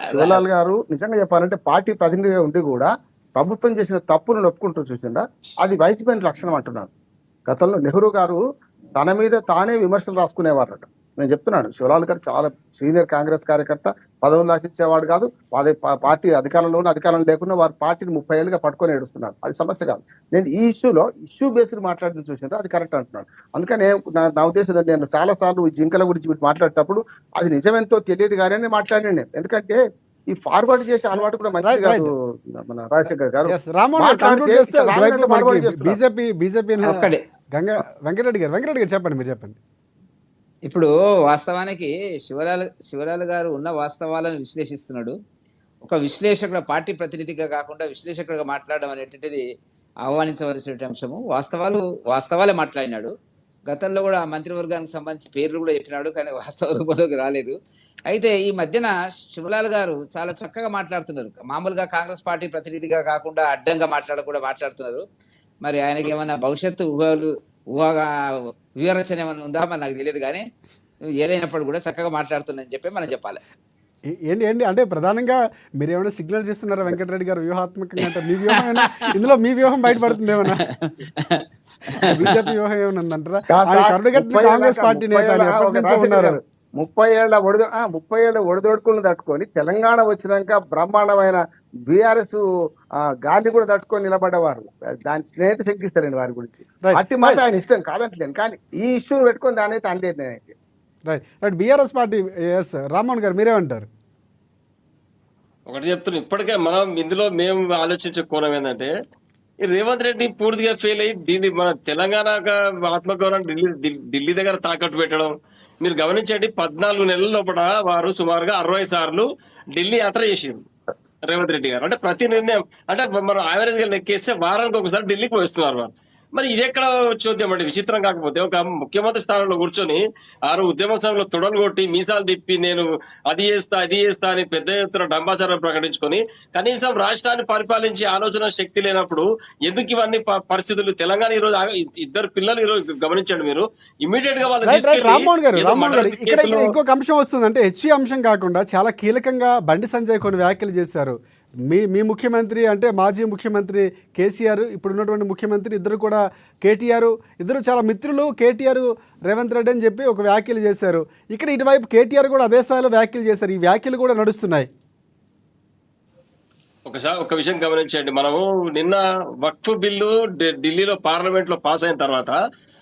శివలాల్ గారు నిజంగా చెప్పాలంటే పార్టీ ప్రతినిధిగా ఉండి కూడా ప్రభుత్వం చేసిన తప్పులను ఒప్పుకుంటూ చూసిందా, అది వైద్యమైన లక్షణం అంటున్నాను. గతంలో నెహ్రూ గారు తన మీద తానే విమర్శలు రాసుకునేవారట. నేను చెప్తున్నాను, శివలాల్ గారు చాలా సీనియర్ కాంగ్రెస్ కార్యకర్త, పదవులు ఆశించేవాడు కాదు. అదే పార్టీ అధికారంలో లేకుండా వారి పార్టీని 30 ఏళ్ళుగా పట్టుకొని ఏడుస్తున్నారు. అది సమస్య కాదు. నేను ఈ ఇష్యూ బేస్డ్ మాట్లాడిన చూసినారు, అది కరెక్ట్ అంటున్నాను. అందుకనే నా ఉద్దేశం నేను చాలా సార్లు ఈ జింకల గురించి మాట్లాడేటప్పుడు అది నిజమెంతో తెలియదు కానీ మాట్లాడాను నేను. ఎందుకంటే ఈ ఫార్వర్డ్ చేసే అలవాటు కూడా మంచిది కాదు మన రాజశేఖర్ గారు. బీజేపీ వెంకటరెడ్డి గారు చెప్పండి, మీరు చెప్పండి. ఇప్పుడు వాస్తవానికి శివలాల్ గారు ఉన్న వాస్తవాలను విశ్లేషిస్తున్నాడు. ఒక విశ్లేషకుడు, పార్టీ ప్రతినిధిగా కాకుండా విశ్లేషకుడిగా మాట్లాడడం అనేటువంటిది ఆహ్వానించవలసిన అంశము. వాస్తవాలే మాట్లాడినాడు. గతంలో కూడా మంత్రివర్గానికి సంబంధించి పేర్లు కూడా చెప్పినాడు, కానీ వాస్తవ రూపంలోకి రాలేదు. అయితే ఈ మధ్యన శివలాల్ గారు చాలా చక్కగా మాట్లాడుతున్నారు. మామూలుగా కాంగ్రెస్ పార్టీ ప్రతినిధిగా కాకుండా అడ్డంగా మాట్లాడుతున్నారు. మరి ఆయనకి ఏమైనా భవిష్యత్తు వివరచన ఏమైనా ఉందా మరి నాకు తెలియదు, కానీ ఏదైనప్పుడు కూడా చక్కగా మాట్లాడుతుందని చెప్పి మనం చెప్పాలి. ఏంటి అంటే ప్రధానంగా మీరు ఏమైనా సిగ్నల్స్ ఇస్తున్నారా వెంకటరెడ్డి గారు వ్యూహాత్మకంగా? అంటే మీ వ్యూహం ఇందులో మీ వ్యూహం బయటపడుతుంది ఏమన్నా? బీజేపీ వ్యూహం ఏమైనా ఉందంటారా? కాంగ్రెస్ పార్టీ నేత ఉన్నారు. 30 ఏళ్ళ ఒడిదొడుకులను తట్టుకొని తెలంగాణ వచ్చినాక బ్రహ్మాండమైన బీఆర్ఎస్ గాలి కూడా తట్టుకొని నిలబడ్డవారు. దాని స్నేహిత శంకిస్తారండి వారి గురించి. అట్టి మాట ఆయన ఇష్టం కాదంటలేను, కానీ ఈ ఇష్యూని పెట్టుకొని దాని అయితే అనలేదు నేనైతే. రైట్. బీఆర్ఎస్ పార్టీ రామ్మోహన్ గారు మీరేమంటారు? ఒకటి చెప్తున్నాం, ఇప్పటికే మనం ఇందులో మేము ఆలోచించే కోణం ఏంటంటే ఈ రేవంత్ రెడ్డి పూర్తిగా ఫెయిల్ అయ్యి దీన్ని మన తెలంగాణ ఆత్మగౌరవం ఢిల్లీ దగ్గర తాకట్టు పెట్టడం. మీరు గమనించండి, 14 నెలల లోపల వారు సుమారుగా 60 సార్లు ఢిల్లీ యాత్ర చేసింది రేవంత్ రెడ్డి గారు. అంటే ప్రతి నిర్ణయం అంటే మనం యావరేజ్ గా లెక్కేస్తే వారానికి ఒకసారి ఢిల్లీకి వస్తున్నారు వారు. మరి ఇది ఎక్కడ చూద్దాం అంటే విచిత్రం. కాకపోతే ఒక ముఖ్యమంత్రి స్థానంలో కూర్చొని ఉద్యమ సమయంలో తొడలు కొట్టి మీసాలు తిప్పి నేను అది చేస్తా అని పెద్ద ఎత్తున డంబాచారం ప్రకటించుకొని కనీసం రాష్ట్రాన్ని పరిపాలించే ఆలోచన శక్తి లేనప్పుడు ఎందుకు ఇవన్నీ పరిస్థితులు? తెలంగాణ ఈ రోజు 2 పిల్లలు ఈ రోజు గమనించండి మీరు, ఇమీడియట్ గా వాళ్ళు ఇంకొక అంశం వస్తుంది. అంటే హెచ్సి అంశం కాకుండా చాలా కీలకంగా బండి సంజయ్ కొన్ని వ్యాఖ్యలు చేశారు. మీ ముఖ్యమంత్రి అంటే మాజీ ముఖ్యమంత్రి కేసీఆర్, ఇప్పుడు ఉన్నటువంటి ముఖ్యమంత్రి ఇద్దరు కూడా కేటీఆర్, ఇద్దరు చాలా మిత్రులు కేటీఆర్ రేవంత్ రెడ్డి అని చెప్పి ఒక వ్యాఖ్యలు చేశారు. ఇక్కడ ఇటువైపు కేటీఆర్ కూడా అదే స్థాయిలో వ్యాఖ్యలు చేశారు. ఈ వ్యాఖ్యలు కూడా నడుస్తున్నాయి. ఒక విషయం గమనించండి, మనము నిన్న వక్ఫ్ బిల్లు ఢిల్లీలో పార్లమెంట్ లో పాస్ అయిన తర్వాత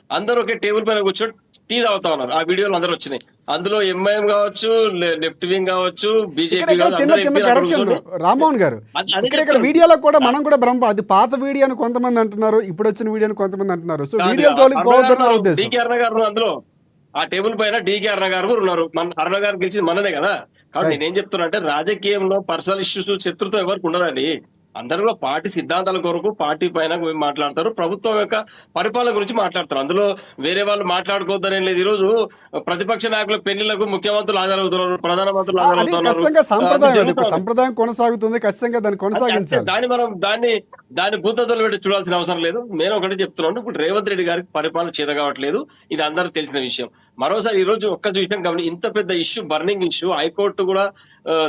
అందరూ ఒకే టేబుల్ పైన కూర్చొని టీ తాగుతా ఉన్నారు. ఆ వీడియోలు అందరూ వచ్చినాయి. అందులో ఎంఐఎం కావచ్చు, లెఫ్ట్ వింగ్ కావచ్చు, బీజేపీ రామ్మోహన్ గారు ఇక్కడ వీడియోలో కూడా మనం కూడా అది పాత వీడియో అని కొంతమంది అంటున్నారు, ఇప్పుడు వచ్చిన వీడియో అని కొంతమంది అంటున్నారు. సో వీడియో డీకే అరుణ గారు అందులో ఆ టేబుల్ పైన డీకే అరుణ గారు కూడా ఉన్నారు. అరుణ గారు గెలిచింది మననే కదా. కాబట్టి నేనేం చెప్తున్నా అంటే రాజకీయంలో పర్సనల్ ఇష్యూస్ శత్రుత్వం ఎవరికి ఉండదండి. అందరూ కూడా పార్టీ సిద్ధాంతాల కొరకు పార్టీ పైన మాట్లాడతారు, ప్రభుత్వం యొక్క పరిపాలన గురించి మాట్లాడతారు. అందులో వేరే వాళ్ళు మాట్లాడుకోవద్దనే లేదు. ఈ రోజు ప్రతిపక్ష నాయకుల పెళ్లిలకు ముఖ్యమంత్రులు హాజరవుతున్నారు, ప్రధానమంత్రులు అది హాజరవుతున్నారు. ఖచ్చితంగా సంప్రదాయం, అది జరుగుతా ఉంది. సంప్రదాయం కొనసాగుతుంది, ఖచ్చితంగా దాన్ని కొనసాగించాలి. దాన్ని భూతత్తులు పెట్టి చూడాల్సిన అవసరం లేదు. నేను ఒకటి చెప్తున్నాను, ఇప్పుడు రేవంత్ రెడ్డి గారికి పరిపాలన చేత కావట్లేదు, ఇది అందరూ తెలిసిన విషయం. మరోసారి ఈ రోజు ఒక్క విషయం గమని, ఇంత పెద్ద ఇష్యూ, బర్నింగ్ ఇష్యూ, హైకోర్టు కూడా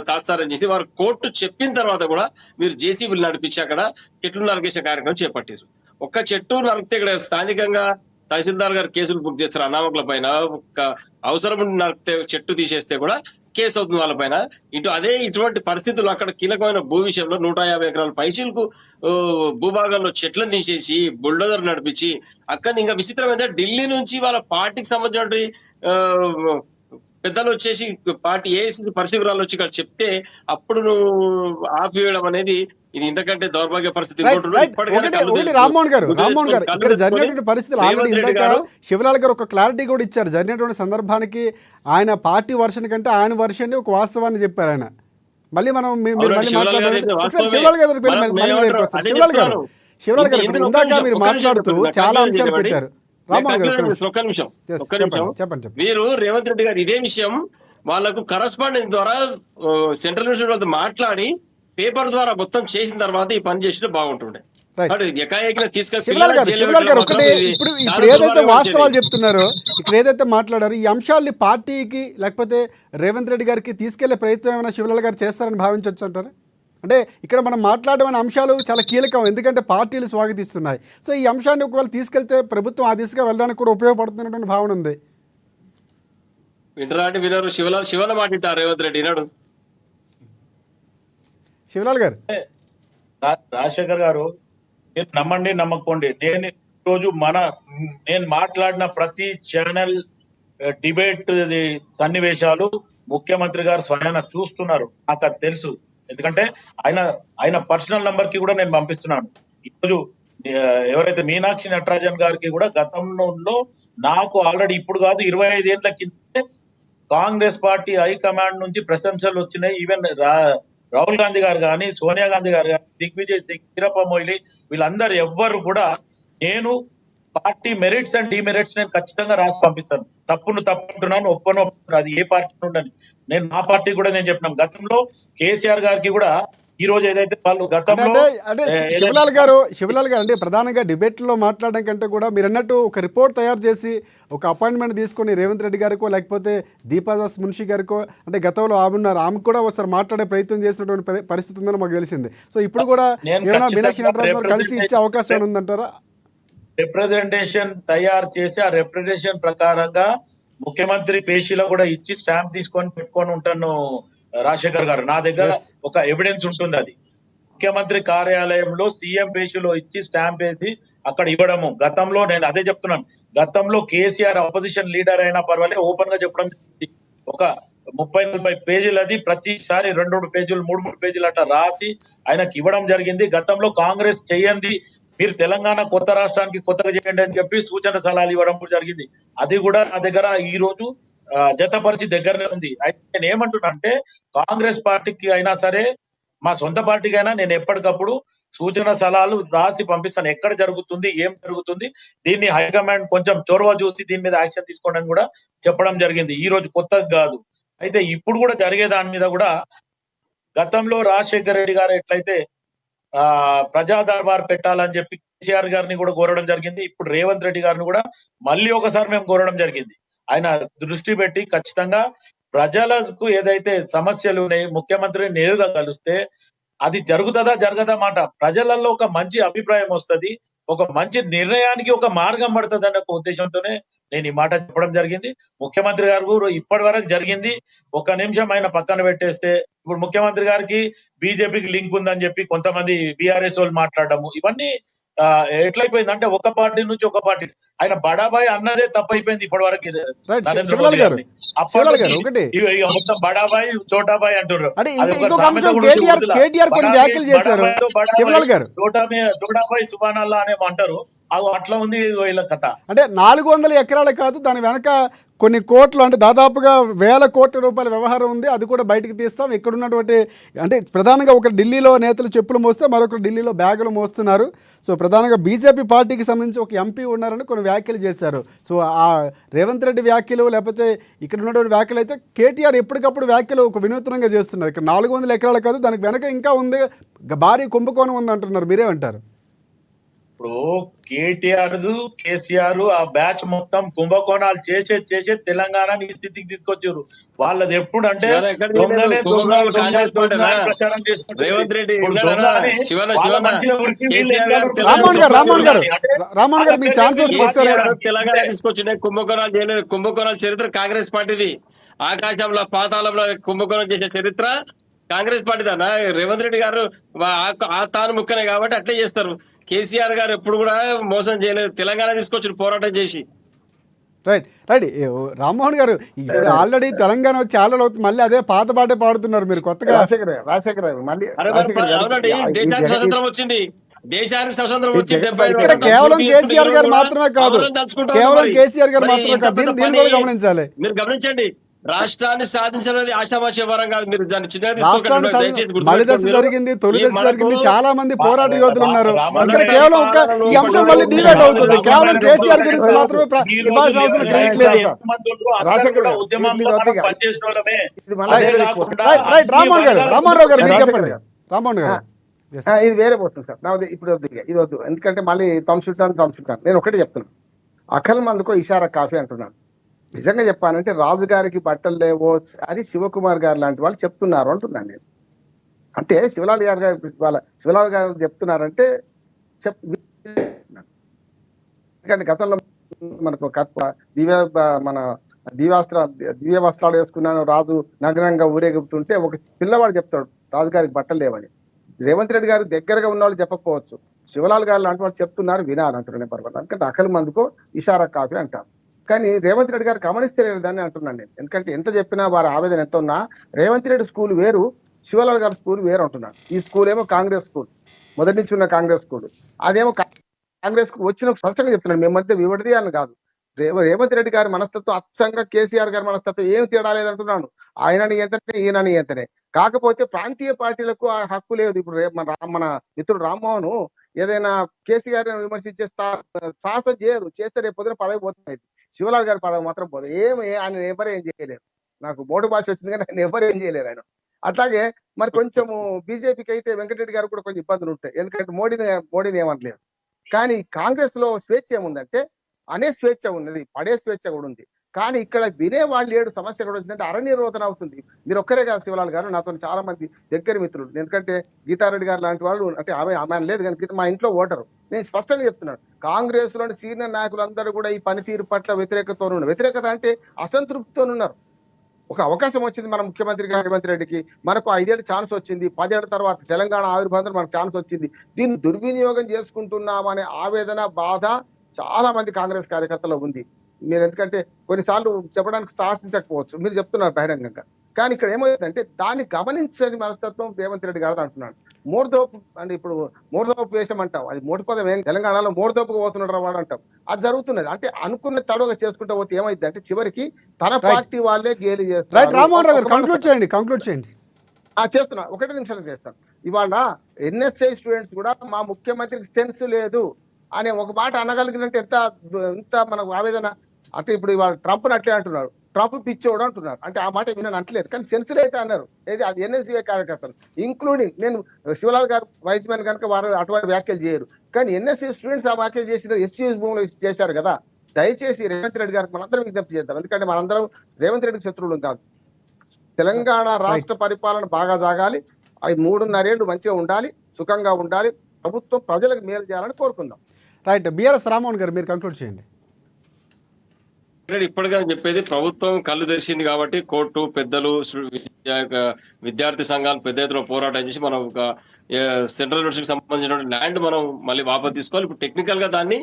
తాత్సారం చేసి వారు కోర్టు చెప్పిన తర్వాత కూడా మీరు జేసీబీలు నడిపించి అక్కడ చెట్లు నరికేసే కార్యక్రమం చేపట్టారు. ఒక్క చెట్టు నరికితే ఇక్కడ స్థానికంగా తహసీల్దార్ గారు కేసులు బుక్ చేస్తారు అనామకుల పైన. ఒక్క అవసరం నరికితే చెట్టు తీసేస్తే కూడా కేసు అవుతుంది వాళ్ళ పైన. ఇటువంటి పరిస్థితులు అక్కడ కీలకమైన భూ విషయంలో 150 ఎకరాల పైచీలకు భూభాగంలో చెట్లను తీసేసి బుల్డోజర్ నడిపించి అక్కడ ఇంకా విచిత్రం ఏంటంటే ఢిల్లీ నుంచి వాళ్ళ పార్టీకి సంబంధించిన పెద్దలు వచ్చేసి పార్టీ ఏసీ పరిశీలనలు వచ్చి ఇక్కడ చెప్తే అప్పుడు నువ్వు ఆపివేయడం అనేది ఇది ఇంతకంటే దౌర్భాగ్య పరిస్థితి. రామ్మోహన్ గారు ఇక్కడ జరిగినటువంటి పరిస్థితులు ఆల్రెడీ ఇందాక శివలాల్ గారు ఒక క్లారిటీ కూడా ఇచ్చారు. జరిగినటువంటి సందర్భానికి ఆయన పార్టీ వర్షన్ కంటే ఆయన వర్షన్ ఒక వాస్తవాన్ని చెప్పారు ఆయన. మళ్ళీ మనం శివలాల్ గారు ఇందాక మీరు మాట్లాడుతూ చాలా అంశాలు పెట్టారు. ఒక్క నిమిషం చెప్పండి. మీరు రేవంత్ రెడ్డి గారు ఇదే విషయం వాళ్ళకు కరస్పాండెన్స్ ద్వారా సెంట్రల్ యూనివర్సిటీ వాళ్ళతో మాట్లాడి పేపర్ ద్వారా మొత్తం చేసిన తర్వాత ఈ పని చేసినా బాగుంటుండే. ఇప్పుడు ఏదైతే వాస్తవాలు చెప్తున్నారో, ఇక్కడ ఏదైతే మాట్లాడారో, ఈ అంశాల్ని పార్టీకి లేకపోతే రేవంత్ రెడ్డి గారికి తీసుకెళ్లే ప్రయత్నం ఏమైనా శివలాల్ గారు చేస్తారని భావించవచ్చు అంటారు? అంటే ఇక్కడ మనం మాట్లాడమైన అంశాలు చాలా కీలకం, ఎందుకంటే పార్టీలు స్వాగతిస్తున్నాయి. సో ఈ అంశాన్ని ఒకవేళ తీసుకెళ్తే ప్రభుత్వం ఆ దిశగా వెళ్ళడానికి కూడా ఉపయోగపడుతున్నటువంటి భావన ఉంది. వింటరాంటి వినరు. శివల మాట్లాడారు రేవంత్ రెడ్డి వినాడు. శివలాల్ గారు, రాజశేఖర్ గారు, మీరు నమ్మండి నమ్మకపోండి, నేను మాట్లాడిన ప్రతి ఛానల్ డిబేట్ సన్నివేశాలు ముఖ్యమంత్రి గారు స్వయాన చూస్తున్నారు. నాకు అది తెలుసు, ఎందుకంటే ఆయన పర్సనల్ నంబర్ కి కూడా నేను పంపిస్తున్నాను. ఈరోజు ఎవరైతే మీనాక్షి నటరాజన్ గారికి కూడా గతంలో నాకు ఆల్రెడీ ఇప్పుడు కాదు 25 ఏళ్ల కింద కాంగ్రెస్ పార్టీ హైకమాండ్ నుంచి ప్రశంసలు వచ్చినాయి. ఈవెన్ రాహుల్ గాంధీ గారు కానీ, సోనియా గాంధీ గారు కానీ, దిగ్విజయ్ సింగ్, వీరప్ప మొయిలీ, వీళ్ళందరూ ఎవ్వరు కూడా నేను పార్టీ మెరిట్స్ అండ్ డిమెరిట్స్ నేను ఖచ్చితంగా రాసి పంపిస్తాను. తప్పుంటున్నాను, ఒప్పుకున్నాను, అది ఏ పార్టీ ఉండని నేను మా పార్టీ కూడా నేను చెప్పినాను. గతంలో కేసీఆర్ గారికి కూడా ఈ రోజు ఏదైతే వాళ్ళు గతంలో శివలాల్ గారు అంటే ప్రధానంగా డిబేట్లో మాట్లాడడం కంటే కూడా మీరు అన్నట్టు ఒక రిపోర్ట్ తయారు చేసి ఒక అపాయింట్మెంట్ తీసుకొని రేవంత్ రెడ్డి గారికో లేకపోతే దీపాదాస్ మున్షి గారికో, అంటే గతంలో ఆమె కూడా ఒకసారి మాట్లాడే ప్రయత్నం చేసినటువంటి పరిస్థితి ఉందని మాకు తెలిసింది. సో ఇప్పుడు కూడా ఏమైనా మీనాక్షి నటరాజన్ గారు కలిసి ఇచ్చే అవకాశం ఉందంటారా? రిప్రజెంటేషన్ తయారు చేసి ఆ రిప్రజెంటేషన్ ప్రకారంగా ముఖ్యమంత్రి పేషీలో కూడా ఇచ్చి స్టాంప్ తీసుకొని పెట్టుకొని ఉంటాను రాజశేఖర్ గారు. నా దగ్గర ఒక ఎవిడెన్స్ ఉంటుంది. అది ముఖ్యమంత్రి కార్యాలయంలో సీఎం పేషీలో ఇచ్చి స్టాంప్ వేసి అక్కడ ఇవ్వడము. గతంలో నేను అదే చెప్తున్నాను, గతంలో కేసీఆర్ అపోజిషన్ లీడర్ అయినా పర్వాలేదు ఓపెన్ గా చెప్పడం ఒక 30-40 పేజీలు అది ప్రతిసారి 2 పేజీలు 3 పేజీలు అట్లా రాసి ఆయనకి ఇవ్వడం జరిగింది. గతంలో కాంగ్రెస్ చేయండి, మీరు తెలంగాణ కొత్త రాష్ట్రానికి కొత్తగా చేయండి అని చెప్పి సూచన సలహాలు ఇవ్వడం జరిగింది. అది కూడా నా దగ్గర ఈ రోజు జతపరిచి దగ్గరనే ఉంది. అయితే నేను ఏమంటున్నా అంటే, కాంగ్రెస్ పార్టీకి అయినా సరే మా సొంత పార్టీకి అయినా నేను ఎప్పటికప్పుడు సూచన సలహాలు రాసి పంపిస్తాను. ఎక్కడ జరుగుతుంది, ఏం జరుగుతుంది, దీన్ని హైకమాండ్ కొంచెం చొరవ చూసి దీని మీద యాక్షన్ తీసుకోండి అని కూడా చెప్పడం జరిగింది. ఈ రోజు కొత్తగా కాదు. అయితే ఇప్పుడు కూడా జరిగే దాని మీద కూడా గతంలో రాజశేఖర్ రెడ్డి గారు ఎట్లయితే ప్రజా దర్బార్ పెట్టాలని చెప్పి కేసీఆర్ గారిని కూడా కోరడం జరిగింది. ఇప్పుడు రేవంత్ రెడ్డి గారిని కూడా మళ్ళీ ఒకసారి మేము కోరడం జరిగింది. ఆయన దృష్టి పెట్టి ఖచ్చితంగా ప్రజలకు ఏదైతే సమస్యలు ఉన్నాయో ముఖ్యమంత్రిని నేరుగా కలిస్తే అది జరుగుతుందా జరగదా మాట ప్రజలలో ఒక మంచి అభిప్రాయం వస్తుంది, ఒక మంచి నిర్ణయానికి ఒక మార్గం పడుతుంది అనే ఒక ఉద్దేశంతోనే నేను ఈ మాట చెప్పడం జరిగింది. ముఖ్యమంత్రి గారు ఇప్పటి వరకు జరిగింది ఒక నిమిషం ఆయన పక్కన పెట్టేస్తే, ఇప్పుడు ముఖ్యమంత్రి గారికి బీజేపీకి లింక్ ఉందని చెప్పి కొంతమంది బీఆర్ఎస్ వాళ్ళు మాట్లాడడము, ఇవన్నీ ఎట్లయిపోయింది అంటే ఒక పార్టీ నుంచి ఒక పార్టీ ఆయన బడాబాయ్ అన్నదే తప్పైపోయింది ఇప్పటి వరకు. మొత్తం బడాబాయ్ చోటాబాయ్ అంటున్నారు. చోటాబాయ్ సుబానల్లా అనే అంటారు. అట్లా ఉంది వీళ్ళ కథ. అంటే 400 ఎకరాలు కాదు, దాని వెనక కొన్ని కోట్లు, అంటే దాదాపుగా 1000 కోట్ల రూపాయల వ్యవహారం ఉంది. అది కూడా బయటకు తీస్తాం. ఇక్కడ ఉన్నటువంటి అంటే ప్రధానంగా ఒక ఢిల్లీలో నేతలు చెప్పులు మోస్తే మరొకరు ఢిల్లీలో బ్యాగులు మోస్తున్నారు. సో ప్రధానంగా బీజేపీ పార్టీకి సంబంధించి ఒక ఎంపీ ఉన్నారని కొన్ని వ్యాఖ్యలు చేశారు. సో ఆ రేవంత్ రెడ్డి వ్యాఖ్యలు లేకపోతే ఇక్కడ ఉన్నటువంటి వ్యాఖ్యలు అయితే కేటీఆర్ ఎప్పటికప్పుడు వ్యాఖ్యలు ఒక వినూత్నంగా చేస్తున్నారు. ఇక్కడ 400 ఎకరాలు కాదు, దానికి వెనక ఇంకా ఉంది, భారీ కుంభకోణం ఉంది అంటున్నారు. మీరేమంటారు? ఇప్పుడు కేసీఆర్ ఆ బ్యాచ్ మొత్తం కుంభకోణాలు చేసే తెలంగాణని ఈ స్థితికి తీసుకొచ్చారు. వాళ్ళది ఎప్పుడు అంటే శివన్న ఎక్కడ చేయలేదు? కాంగ్రెస్ పార్టీనా? రేవంత్ రెడ్డి రామ్మోహన్ గారు మీకు ఛాన్స్ వస్తుంది. తెలంగాణ తీసుకొచ్చిన కుంభకోణాలు చేయలేదు. కుంభకోణాల చరిత్ర కాంగ్రెస్ పార్టీది. ఆకాశంలో పాతాళంలో కుంభకోణం చేసే చరిత్ర కాంగ్రెస్ పార్టీదన్నా. రేవంత్ రెడ్డి గారు తాను ముక్కనే కాబట్టి అట్లే చేస్తారు. కేసీఆర్ గారు ఎప్పుడు కూడా మోసం చేయలేదు. తెలంగాణ తీసుకొచ్చిన పోరాటం చేసి. రైట్ రైట్ రామ్మోహన్ గారు, ఇప్పుడు ఆల్రెడీ తెలంగాణ వచ్చి చాలా అవుతుంది, మళ్ళీ అదే పాత పాటే పాడుతున్నారు మీరు కొత్తగా. రాజశేఖర్ మళ్ళీ అవునండి, దేశానికి స్వతంత్రం వచ్చింది. దేశానికి స్వతంత్రం వచ్చి 75 కేవలం కేసీఆర్ గారు మాత్రమే కాదు, కేవలం కేసీఆర్ గారు మాత్రమే కాదు, దీన్ని కూడా గమనించాలి. మీరు గమనించండి, రాష్ట్రాన్ని సాధించడం ఆశామాషి వరం కాదు. మీరు దాన్ని చిన్నగా మలిదశ జరిగింది, తొలి దశ జరిగింది, చాలా మంది పోరాట యోధులు ఉన్నారు. ఇక్కడ కేవలం ఈ అంశం మళ్ళీ డిబేట్ అవుతుంది. కేవలం కేసీఆర్ గురించి మాత్రమే ఇవ్వాల్సిన అవసరం క్రెడిట్ లేదు. రైట్ రామ్మోహన్ గారు, రామారావు గారు మీరు చెప్పండి. రామ్మోహన్ గారు ఇది వేరే పోతుంది సార్. నా ఇప్పుడు ఇది వద్దు, ఎందుకంటే మళ్ళీ తమ్సుంటాను. నేను ఒకటే చెప్తున్నాను, అఖల్ మందుకో ఇషారా కాఫీ అంటున్నాను. నిజంగా చెప్పానంటే రాజుగారికి బట్టలు లేవో అని శివకుమార్ గారు లాంటి వాళ్ళు చెప్తున్నారు అంటున్నాను నేను. అంటే శివలాల్ గారు చెప్తున్నారంటే ఎందుకంటే గతంలో మనకు మన దివ్య వస్త్రాలు వేసుకున్నాను, రాజు నగ్నంగా ఊరేగుతుంటే ఒక పిల్లవాడు చెప్తాడు రాజుగారికి బట్టలు లేవని. రేవంత్ రెడ్డి గారు దగ్గరగా ఉన్న వాళ్ళు చెప్పకపోవచ్చు, శివలాల్ గారు లాంటి వాళ్ళు చెప్తున్నారు, వినాలంటున్నాను పర్వాలేదు. ఎందుకంటే అఖల్ మందుకో ఇషారా కాఫీ అంటారు. కానీ రేవంత్ రెడ్డి గారు గమనిస్తలేరు దాన్ని అంటున్నాను నేను. ఎందుకంటే ఎంత చెప్పినా వారి ఆవేదన ఎంత ఉన్నా రేవంత్ రెడ్డి స్కూల్ వేరు, శివలాల్ గారి స్కూల్ వేరు అంటున్నాను. ఈ స్కూల్ ఏమో కాంగ్రెస్ స్కూల్, మొదటి నుంచి ఉన్న కాంగ్రెస్ స్కూల్. అదేమో కాంగ్రెస్ వచ్చిన స్పష్టంగా చెప్తున్నాను, మేము మధ్య వివడిది అని కాదు. రేవంత్ రెడ్డి గారి మనస్తత్వం అచ్చంగా కేసీఆర్ గారి మనస్తత్వం ఏమి తేడా లేదంటున్నాను. ఆయనని ఎంతనే ఈయనని ఎంతనే. కాకపోతే ప్రాంతీయ పార్టీలకు ఆ హక్కు లేదు. ఇప్పుడు మన మిత్రుడు రామ్మోహన్ ఏదైనా కేసీఆర్ విమర్శించే సాహసం చేయరు, చేస్తే రేపు పొద్దున పదవి పోతుంది. శివలాల్ గారి పదవి మాత్రం పోదు. ఆయన ఎవరు ఏం చేయలేరు. నాకు మోటు భాష వచ్చింది కానీ ఆయన ఎవరు ఏం చేయలేరు ఆయన. అట్లాగే మరి కొంచెము బీజేపీకి అయితే వెంకటరెడ్డి గారు కూడా కొంచెం ఇబ్బందులు ఉంటాయి, ఎందుకంటే మోడీని ఏమనలేరు. కానీ కాంగ్రెస్ లో స్వేచ్ఛ ఏముందంటే అనే స్వేచ్ఛ ఉన్నది, పడే స్వేచ్ఛ కూడా ఉంది. కానీ ఇక్కడ వినేవాళ్ళు లేడు. సమస్య కూడా వచ్చిందంటే అరణ్యరోధన అవుతుంది. మీరు ఒక్కరే కాదు శివలాల్ గారు, నాతో చాలా మంది దగ్గర మిత్రులు. ఎందుకంటే గీతారెడ్డి గారు లాంటి వాళ్ళు, అంటే ఆమె లేదు కానీ మా ఇంట్లో ఓటరు. నేను స్పష్టంగా చెప్తున్నాను, కాంగ్రెస్ లోని సీనియర్ నాయకులందరూ కూడా ఈ పనితీరు పట్ల వ్యతిరేకత అంటే అసంతృప్తితో ఉన్నారు. ఒక అవకాశం వచ్చింది మన ముఖ్యమంత్రి రేవంత్ రెడ్డికి, మనకు 5 ఏళ్ళు ఛాన్స్ వచ్చింది, 10 ఏళ్ల తర్వాత తెలంగాణ ఆవిర్భావం మనకు ఛాన్స్ వచ్చింది, దీన్ని దుర్వినియోగం చేసుకుంటున్నామనే ఆవేదన, బాధ చాలా మంది కాంగ్రెస్ కార్యకర్తలో ఉంది. మీరు ఎందుకంటే కొన్నిసార్లు చెప్పడానికి సాహసించకపోవచ్చు, మీరు చెప్తున్నారు బహిరంగంగా. కానీ ఇక్కడ ఏమవుతుందంటే దాన్ని గమనించని మనస్తత్వం రేవంత్ రెడ్డి గారు అంటున్నాడు. మోర్దోపు అంటే ఇప్పుడు మోర్దోపు వేషం అంటాం, అది మోటి పదం ఏం, తెలంగాణలో మోర్దోపుకు పోతున్నాడు వాడు అంటాం. అది జరుగుతున్నది. అంటే అనుకున్న తడవగా చేసుకుంటూ పోతే ఏమైంది అంటే చివరికి తన పార్టీ వాళ్ళే గేలి చేస్తారు. కంక్లూడ్ చేయండి. చేస్తున్నా, 1 నిమిషాలు చేస్తాను. ఇవాళ ఎన్ఎస్ఐ స్టూడెంట్స్ కూడా మా ముఖ్యమంత్రికి సెన్స్ లేదు అనే ఒక మాట అనగలిగినంటే ఎంత మనకు ఆవేదన. అంటే ఇప్పుడు ఇవాళ ట్రంప్ అట్లే అంటున్నారు, ట్రంప్ పిచ్చోడు అంటున్నారు. అంటే ఆ మాట వినని అంటలేదు, కానీ సెన్సిల్ అయితే అన్నారు. ఏది అది ఎన్ఎస్సీఐ కార్యకర్తలు ఇంక్లూడింగ్ నేను శివలాల్ గారు వైస్ మ్యాన్ కనుక వారు అటువంటి వ్యాఖ్యలు చేయరు. కానీ ఎన్ఎస్సీ స్టూడెంట్స్ ఆ వ్యాఖ్యలు చేసిన ఎస్సీఎస్ భూములు చేశారు కదా. దయచేసి రేవంత్ రెడ్డి గారికి మనందరం విజ్ఞప్తి చేద్దాం. ఎందుకంటే మనందరం రేవంత్ రెడ్డికి శత్రువులు కాదు. తెలంగాణ రాష్ట్ర పరిపాలన బాగా సాగాలి, 3.5 ఏళ్ళు మంచిగా ఉండాలి, సుఖంగా ఉండాలి, ప్రభుత్వం ప్రజలకు మేలు చేయాలని కోరుకుందాం. రైట్, బిఆర్ఎస్ రామ్మోహన్ గారు మీరు కంక్లూడ్ చేయండి. ఇప్పటికే చెప్పేది, ప్రభుత్వం కళ్ళు తెరిచింది కాబట్టి కోర్టు పెద్దలు విద్యార్థి సంఘాలు పెద్ద ఎత్తున పోరాటం చేసి మనం ఒక సెంట్రల్ యూనివర్సిటీకి సంబంధించిన ల్యాండ్ మనం మళ్ళీ వాపసు తీసుకోవాలి. ఇప్పుడు టెక్నికల్ గా దాన్ని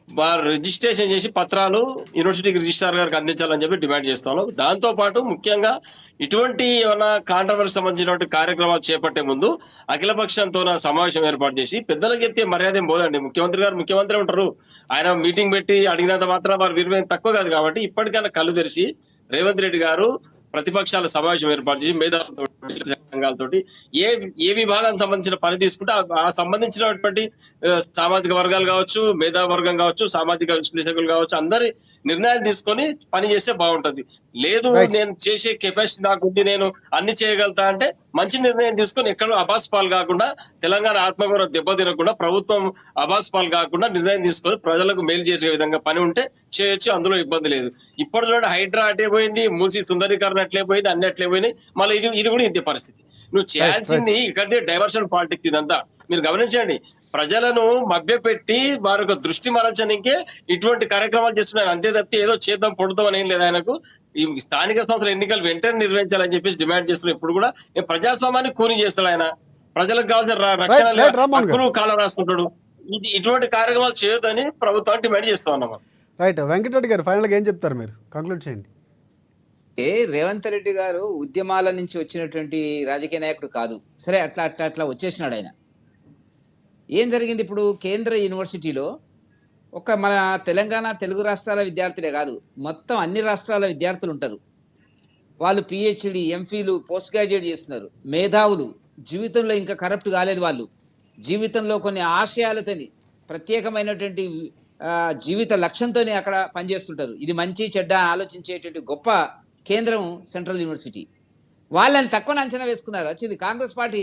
వారు రిజిస్ట్రేషన్ చేసి పత్రాలు యూనివర్సిటీకి రిజిస్ట్రార్ గారికి అందించాలని చెప్పి డిమాండ్ చేస్తాను. దాంతో పాటు ముఖ్యంగా ఇటువంటి ఏమైనా కాంట్రవర్సీ సంబంధించినటువంటి కార్యక్రమాలు చేపట్టే ముందు అఖిలపక్షంతో సమావేశం ఏర్పాటు చేసి పెద్దలకు ఎత్తే మర్యాద ఏం పోదండి. ముఖ్యమంత్రి గారు ముఖ్యమంత్రి ఉంటారు, ఆయన మీటింగ్ పెట్టి అడిగినంత మాత్రం వారు విలువ తక్కువ కాదు. కాబట్టి ఇప్పటికైనా కళ్ళు తెరిచి రేవంత్ రెడ్డి గారు ప్రతిపక్షాల సమావేశం ఏర్పాటు చేసి మేధావులతో సంఘాలతోటి ఏ విభాగానికి సంబంధించిన పని తీసుకుంటే ఆ సంబంధించినటువంటి సామాజిక వర్గాలు కావచ్చు, మేధావి వర్గం కావచ్చు, సామాజిక విశ్లేషకులు కావచ్చు, అందరి నిర్ణయాలు తీసుకొని పని చేస్తే బాగుంటది. లేదు నేను చేసే కెపాసిటీ నాకు ఉంది, నేను అన్ని చేయగలుగుతా అంటే మంచి నిర్ణయం తీసుకొని ఎక్కడ అబాస్ పాలు కాకుండా, తెలంగాణ ఆత్మగౌరవ దెబ్బతినకుండా, ప్రభుత్వం అబాస్ పాలు కాకుండా నిర్ణయం తీసుకొని ప్రజలకు మేలు చేసే విధంగా పని ఉంటే చేయొచ్చు, అందులో ఇబ్బంది లేదు. ఇప్పుడు చూడండి, హైడ్రా అట్లే పోయింది, మూసి సుందరీకరణ అట్లే పోయింది, అన్ని అట్లే పోయినాయి. మళ్ళీ ఇది కూడా ఇంతే పరిస్థితి. నువ్వు చేయాల్సింది ఇక్కడ డైవర్షన్ పాలిటిక్స్ ఇదంతా. మీరు గమనించండి, ప్రజలను మభ్యపెట్టి వారి యొక్క దృష్టి మరల్చడానికే ఇటువంటి కార్యక్రమాలు చేస్తున్నారు. అంతే తప్పితే ఏదో చేద్దాం పొడుదాం అని ఏం లేదు. ఆయనకు ఈ స్థానిక సంస్థల ఎన్నికలు వెంటనే నిర్వహించాలని చెప్పేసి డిమాండ్ చేస్తున్నారు. ఇప్పుడు కూడా ప్రజాస్వామ్యాన్ని కూని చేస్తాడు ఆయన, ప్రజలకు కావాల్సిన రక్షణ హక్కులు కాల రాస్తుంటాడు. ఇటువంటి కార్యక్రమాలు చేయొద్దని ప్రభుత్వాన్ని డిమాండ్ చేస్తా ఉన్నాం. రైట్, వెంకటరెడ్డి గారు ఫైనల్ గా ఏం చెప్తారు, మీరు కంక్లూడ్ చేయండి. రేవంత్ రెడ్డి గారు ఉద్యమాల నుంచి వచ్చినటువంటి రాజకీయ నాయకుడు కాదు. సరే, అట్లా వచ్చేసినాడు ఆయన. ఏం జరిగింది ఇప్పుడు? కేంద్ర యూనివర్సిటీలో మన తెలంగాణ తెలుగు రాష్ట్రాల విద్యార్థులే కాదు, మొత్తం అన్ని రాష్ట్రాల విద్యార్థులు ఉంటారు. వాళ్ళు పిహెచ్డి, ఎంఫీలు, పోస్ట్ గ్రాడ్యుయేట్ చేస్తున్నారు. మేధావులు, జీవితంలో ఇంకా కరప్ట్ కాలేదు. వాళ్ళు జీవితంలో కొన్ని ఆశయాలతోని, ప్రత్యేకమైనటువంటి జీవిత లక్ష్యంతోనే అక్కడ పనిచేస్తుంటారు. ఇది మంచి చెడ్డ ఆలోచించేటువంటి గొప్ప కేంద్రం సెంట్రల్ యూనివర్సిటీ. వాళ్ళని తక్కువ అంచనా వేసుకున్నారు. వచ్చింది కాంగ్రెస్ పార్టీ,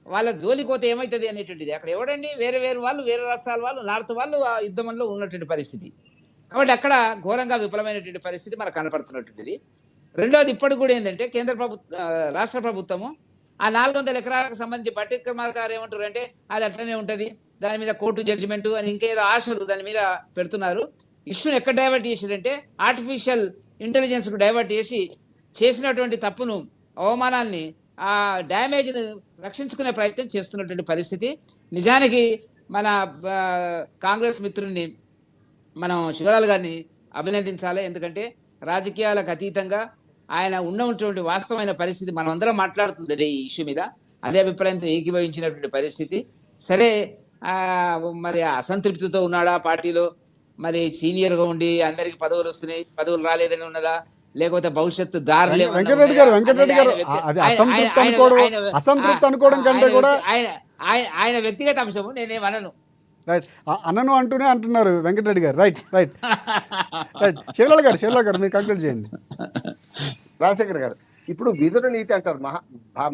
వాళ్ళ జోలిపోతే ఏమవుతుంది అనేటువంటిది. అక్కడ ఎవడండి, వేరే వాళ్ళు, వేరే రాష్ట్రాల వాళ్ళు, నార్త్ వాళ్ళు ఆ యుద్ధంలో ఉన్నటువంటి పరిస్థితి. కాబట్టి అక్కడ ఘోరంగా విఫలమైనటువంటి పరిస్థితి మనకు కనపడుతున్నటువంటిది. రెండోది, ఇప్పటికి కూడా ఏంటంటే రాష్ట్ర ప్రభుత్వము ఆ 400 ఎకరాలకు సంబంధించి బట్టి కుమార్ గారు ఏమంటారు అంటే అది అట్లనే ఉంటుంది, దాని మీద కోర్టు జడ్జిమెంటు అని ఇంకేదో ఆశలు దాని మీద పెడుతున్నారు. ఇష్యూని ఎక్కడ డైవర్ట్ చేసారంటే ఆర్టిఫిషియల్ ఇంటెలిజెన్స్కు డైవర్ట్ చేసి చేసినటువంటి తప్పును, అవమానాన్ని, ఆ డ్యామేజ్ని రక్షించుకునే ప్రయత్నం చేస్తున్నటువంటి పరిస్థితి. నిజానికి మన కాంగ్రెస్ మిత్రుల్ని మనం శివలాల్ గారిని అభినందించాలి. ఎందుకంటే రాజకీయాలకు అతీతంగా ఆయన ఉన్నటువంటి వాస్తవమైన పరిస్థితి మనం అందరం మాట్లాడుతుంది ఈ ఇష్యూ మీద. అదే అభిప్రాయంతో ఏకీభవించినటువంటి పరిస్థితి. సరే, మరి అసంతృప్తితో ఉన్నాడా పార్టీలో? మరి సీనియర్గా ఉండి అందరికి పదవులు వస్తున్నాయి, పదవులు రాలేదని ఉన్నదా? లేకపోతే భవిష్యత్తు దారులే? వెంకటరెడ్డి గారు అది అసంతృప్తి అనుకోవడం కంటే కూడా ఆయన వ్యక్తిగత అంశము, నేనేమనను. రైట్, అన్నను అంటూనే అంటున్నారు వెంకటరెడ్డి గారు. రైట్ రైట్ రైట్ శివలాల్ గారు మీరు కంక్లూడ్ చేయండి. రాజశేఖర్ గారు, ఇప్పుడు విదుర నీతి అంటారు.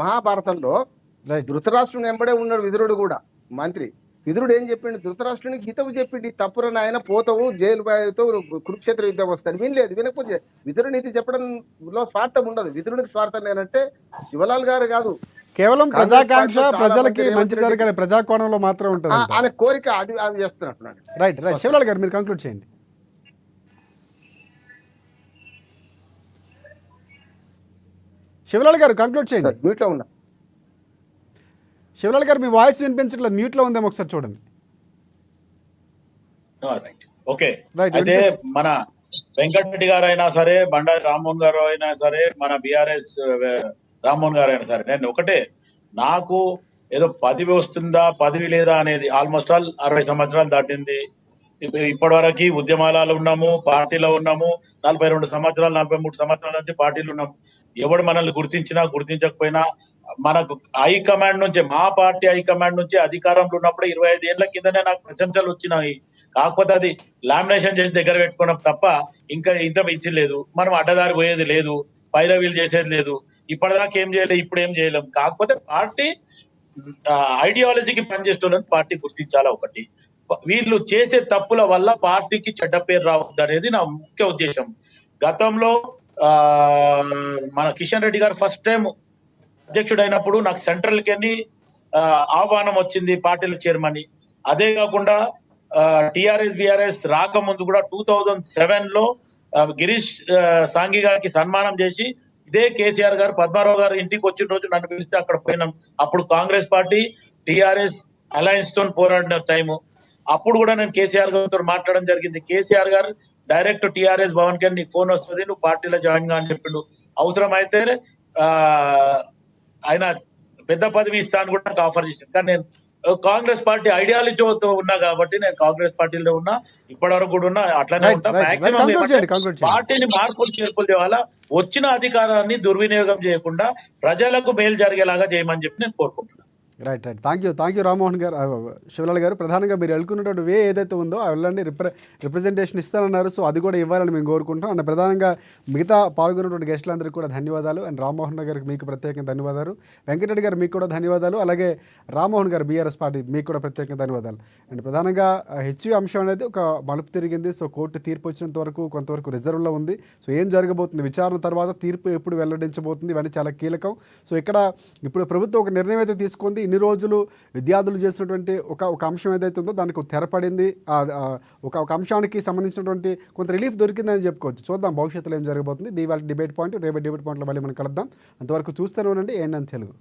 మహాభారతంలో ధృతరాష్ట్రుని వెంబడే ఉన్నాడు విదురుడు కూడా, మంత్రి. విదురుడు ఏం చెప్పిండు? ధృతరాష్ట్రునికి హితవు చెప్పిండి, తప్పుర నాయన పోతావు, జైలు బాయతో కురుక్షేత్ర యుద్ధం వస్తాను. వినలేదు. వినకపోతే విదుర నీతి చెప్పడంలో స్వార్థం ఉండదు. విదురునికి స్వార్థం లేనంటే శివలాల్ గారు కాదు, కేవలం ప్రజాకాంక్ష, ప్రజలకి మంచి జరగాలి, ప్రజాకోణంలో మాత్రం ఉంటుంది ఆయన కోరిక. అది చేస్తున్నట్టున్నాడు. రైట్ రైట్ శివలాల్ గారు మీరు కంక్లూడ్ చేయండి. శివలాల్ గారు కంక్లూడ్ చేయండి. మ్యూట్లో ఉన్నా. శివలాల్ గారు మీ వాయిస్ వినిపించట్లేదు, మ్యూట్ లో ఉందేమో ఒకసారి చూడండి. ఓకే, అయితే మన వెంకటరెడ్డి గారు అయినా సరే, బండారి రామ్మోహన్ గారు అయినా సరే, మన బిఆర్ఎస్ రామ్మోహన్ గారు అయినా సరే, నేను ఒకటే, నాకు ఏదో పదవి వస్తుందా పదవి లేదా అనేది ఆల్మోస్ట్ ఆల్ 60 సంవత్సరాలు దాటింది. ఇప్పటి వరకు ఉద్యమాలలో ఉన్నాము, పార్టీలో ఉన్నాము. 42 సంవత్సరాలు 43 సంవత్సరాల నుంచి పార్టీలు ఉన్నాము. ఎవడు మనల్ని గుర్తించినా గుర్తించకపోయినా మనకు హైకమాండ్ నుంచి, మా పార్టీ హైకమాండ్ నుంచి అధికారంలో ఉన్నప్పుడు 25 ఏళ్ల కిందనే నాకు ప్రశంసలు వచ్చినాయి. కాకపోతే అది లామినేషన్ చేసి దగ్గర పెట్టుకున్నాం తప్ప ఇంకా ఇంత ఇచ్చలేదు. మనం అడ్డదారి పోయేది లేదు, పైరవీలు చేసేది లేదు. ఇప్పటిదాకా ఏం చేయలేదు, ఇప్పుడు ఏం చేయలేం. కాకపోతే పార్టీ ఐడియాలజీకి పనిచేస్తున్న పార్టీ గుర్తించాలా. ఒకటి, వీళ్ళు చేసే తప్పుల వల్ల పార్టీకి చెడ్డ పేరు రావద్దు అనేది నా ముఖ్య ఉద్దేశం. గతంలో మన కిషన్ రెడ్డి గారు ఫస్ట్ టైం అధ్యక్షుడు అయినప్పుడు నాకు సెంట్రల్ కెళ్ళి ఆహ్వానం వచ్చింది పార్టీల చైర్మన్. అదే కాకుండా టిఆర్ఎస్ బిఆర్ఎస్ రాకముందు కూడా 2007 లో గిరీష్ సాంఘి గారికి సన్మానం చేసి ఇదే కేసీఆర్ గారు పద్మారావు గారు ఇంటికి వచ్చిన రోజు నన్ను పిలిస్తే అక్కడ పోయినాం. అప్పుడు కాంగ్రెస్ పార్టీ టిఆర్ఎస్ అలయన్స్ తో పోరాడిన టైము. అప్పుడు కూడా నేను కేసీఆర్ గారితో మాట్లాడడం జరిగింది. కేసీఆర్ గారు డైరెక్ట్ టీఆర్ఎస్ భవన్ కి నీకు ఫోన్ వస్తుంది, నువ్వు పార్టీలో జాయిన్ గా అని చెప్పిండు. అవసరమైతే ఆ ఆయన పెద్ద పదవి ఇస్తాను కూడా నాకు ఆఫర్ చేశాను. కానీ నేను కాంగ్రెస్ పార్టీ ఐడియాలజీతో ఉన్నా కాబట్టి నేను కాంగ్రెస్ పార్టీలో ఉన్నా, ఇప్పటి వరకు కూడా ఉన్నా, అట్లానే ఉంటా. మాక్సిమం కంక్లూడ్ చేయండి. పార్టీని మార్పులు చేర్పులు చేయాలా, వచ్చిన అధికారాన్ని దుర్వినియోగం చేయకుండా ప్రజలకు మేలు జరిగేలాగా చేయమని చెప్పి నేను కోరుకుంటున్నాను. రైట్ థ్యాంక్ యూ రామ్మోహన్ గారు, శివలాల్ గారు. ప్రధానంగా మీరు వెళ్ళుకున్నటువంటి వే ఏదైతే ఉందో ఆ వెళ్ళండి రిప్రజెంటేషన్ ఇస్తానన్నారు. సో అది కూడా ఇవ్వాలని మేము కోరుకుంటాం. అండ్ ప్రధానంగా మిగతా పాల్గొన్నటువంటి గెస్టులందరికీ కూడా ధన్యవాదాలు. అండ్ రామ్మోహన్ గారికి మీకు ప్రత్యేకంగా ధన్యవాదాలు. వెంకటరెడ్డి గారు మీకు కూడా ధన్యవాదాలు. అలాగే రామ్మోహన్ గారు బీఆర్ఎస్ పార్టీ మీకు కూడా ప్రత్యేకంగా ధన్యవాదాలు. అండ్ ప్రధానంగా హెచ్యూ అంశం అనేది ఒక మలుపు తిరిగింది. సో కోర్టు తీర్పు వచ్చినంత వరకు కొంతవరకు రిజర్వ్లో ఉంది. సో ఏం జరగబోతుంది, విచారణ తర్వాత తీర్పు ఎప్పుడు వెల్లడించబోతుంది, ఇవన్నీ చాలా కీలకం. సో ఇక్కడ ఇప్పుడు ప్రభుత్వం ఒక నిర్ణయం అయితే తీసుకుంది. ఇన్ని రోజులు విద్యార్థులు చేసినటువంటి ఒక అంశం ఏదైతే ఉందో దానికి తెరపడింది. ఒక అంశానికి సంబంధించినటువంటి కొంత రిలీఫ్ దొరికిందని చెప్పుకోవచ్చు. చూద్దాం భవిష్యత్తులో ఏం జరగబోతుంది. దీని డిబేట్ పాయింట్, రేపు డిబేట్ పాయింట్లో మళ్ళీ మనం కలుద్దాం. అంతవరకు చూస్తూనే ఉండండి ANN తెలుగు.